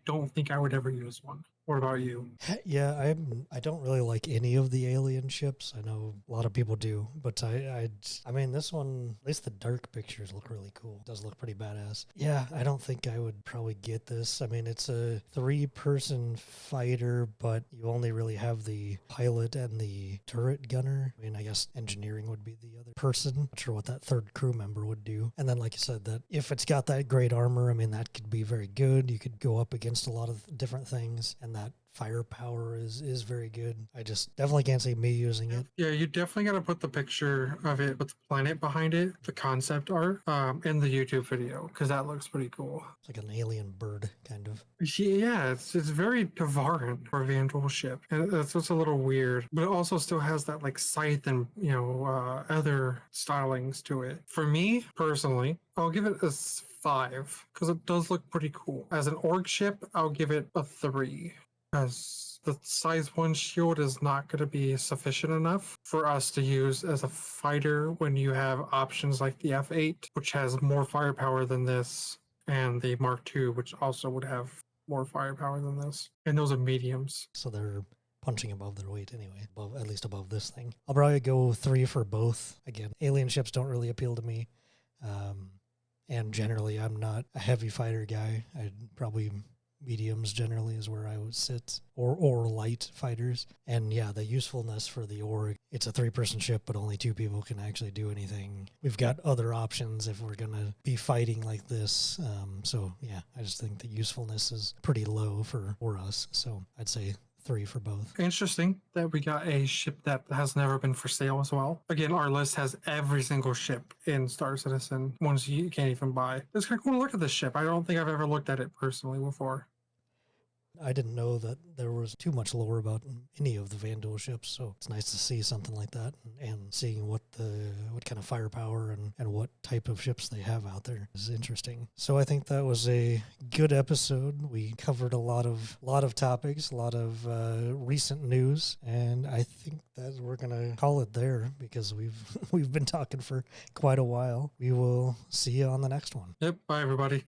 don't think I would ever use one. What about you? Yeah, I don't really like any of the alien ships. I know a lot of people do, but I mean, this one, at least the dark pictures look really cool. It does look pretty badass. Yeah, I don't think I would probably get this. I mean, it's a 3-person fighter, but you only really have the pilot and the turret gunner. I mean, I guess engineering would be the other person. Not sure what that third crew member would do. And then, like you said, that if it's got that great armor, I mean, that could be very good. You could go up against a lot of different things, and that firepower is very good. I just definitely can't see me using it. Yeah, you definitely got to put the picture of it with the planet behind it, the concept art, in the YouTube video, because that looks pretty cool. It's like an alien bird, kind of. Yeah, it's very Tavaran for a Vanduul ship, and that's what's a little weird. But it also still has that like scythe and other stylings to it. For me personally, I'll give it a 5 because it does look pretty cool. As an org ship, I'll give it a 3. Because the size 1 shield is not going to be sufficient enough for us to use as a fighter when you have options like the F8, which has more firepower than this, and the Mark II, which also would have more firepower than this. And those are mediums. So they're punching above their weight anyway, at least above this thing. I'll probably go 3 for both. Again, alien ships don't really appeal to me. And generally, I'm not a heavy fighter guy. I'd probably... mediums generally is where I would sit, or light fighters. And yeah, the usefulness for the org, it's a 3-person ship, but only 2 people can actually do anything. We've got other options if we're gonna be fighting like this. So yeah, I just think the usefulness is pretty low for us. So I'd say 3 for both. Interesting that we got a ship that has never been for sale as well. Again, our list has every single ship in Star Citizen, ones you can't even buy. It's kind of cool to look at this ship. I don't think I've ever looked at it personally before. I didn't know that there was too much lore about any of the Vanduul ships, so it's nice to see something like that and seeing what kind of firepower and what type of ships they have out there is interesting. So I think that was a good episode. We covered a lot of topics, a lot of recent news, and I think that we're gonna call it there because we've been talking for quite a while. We will see you on the next one. Yep. Bye, everybody.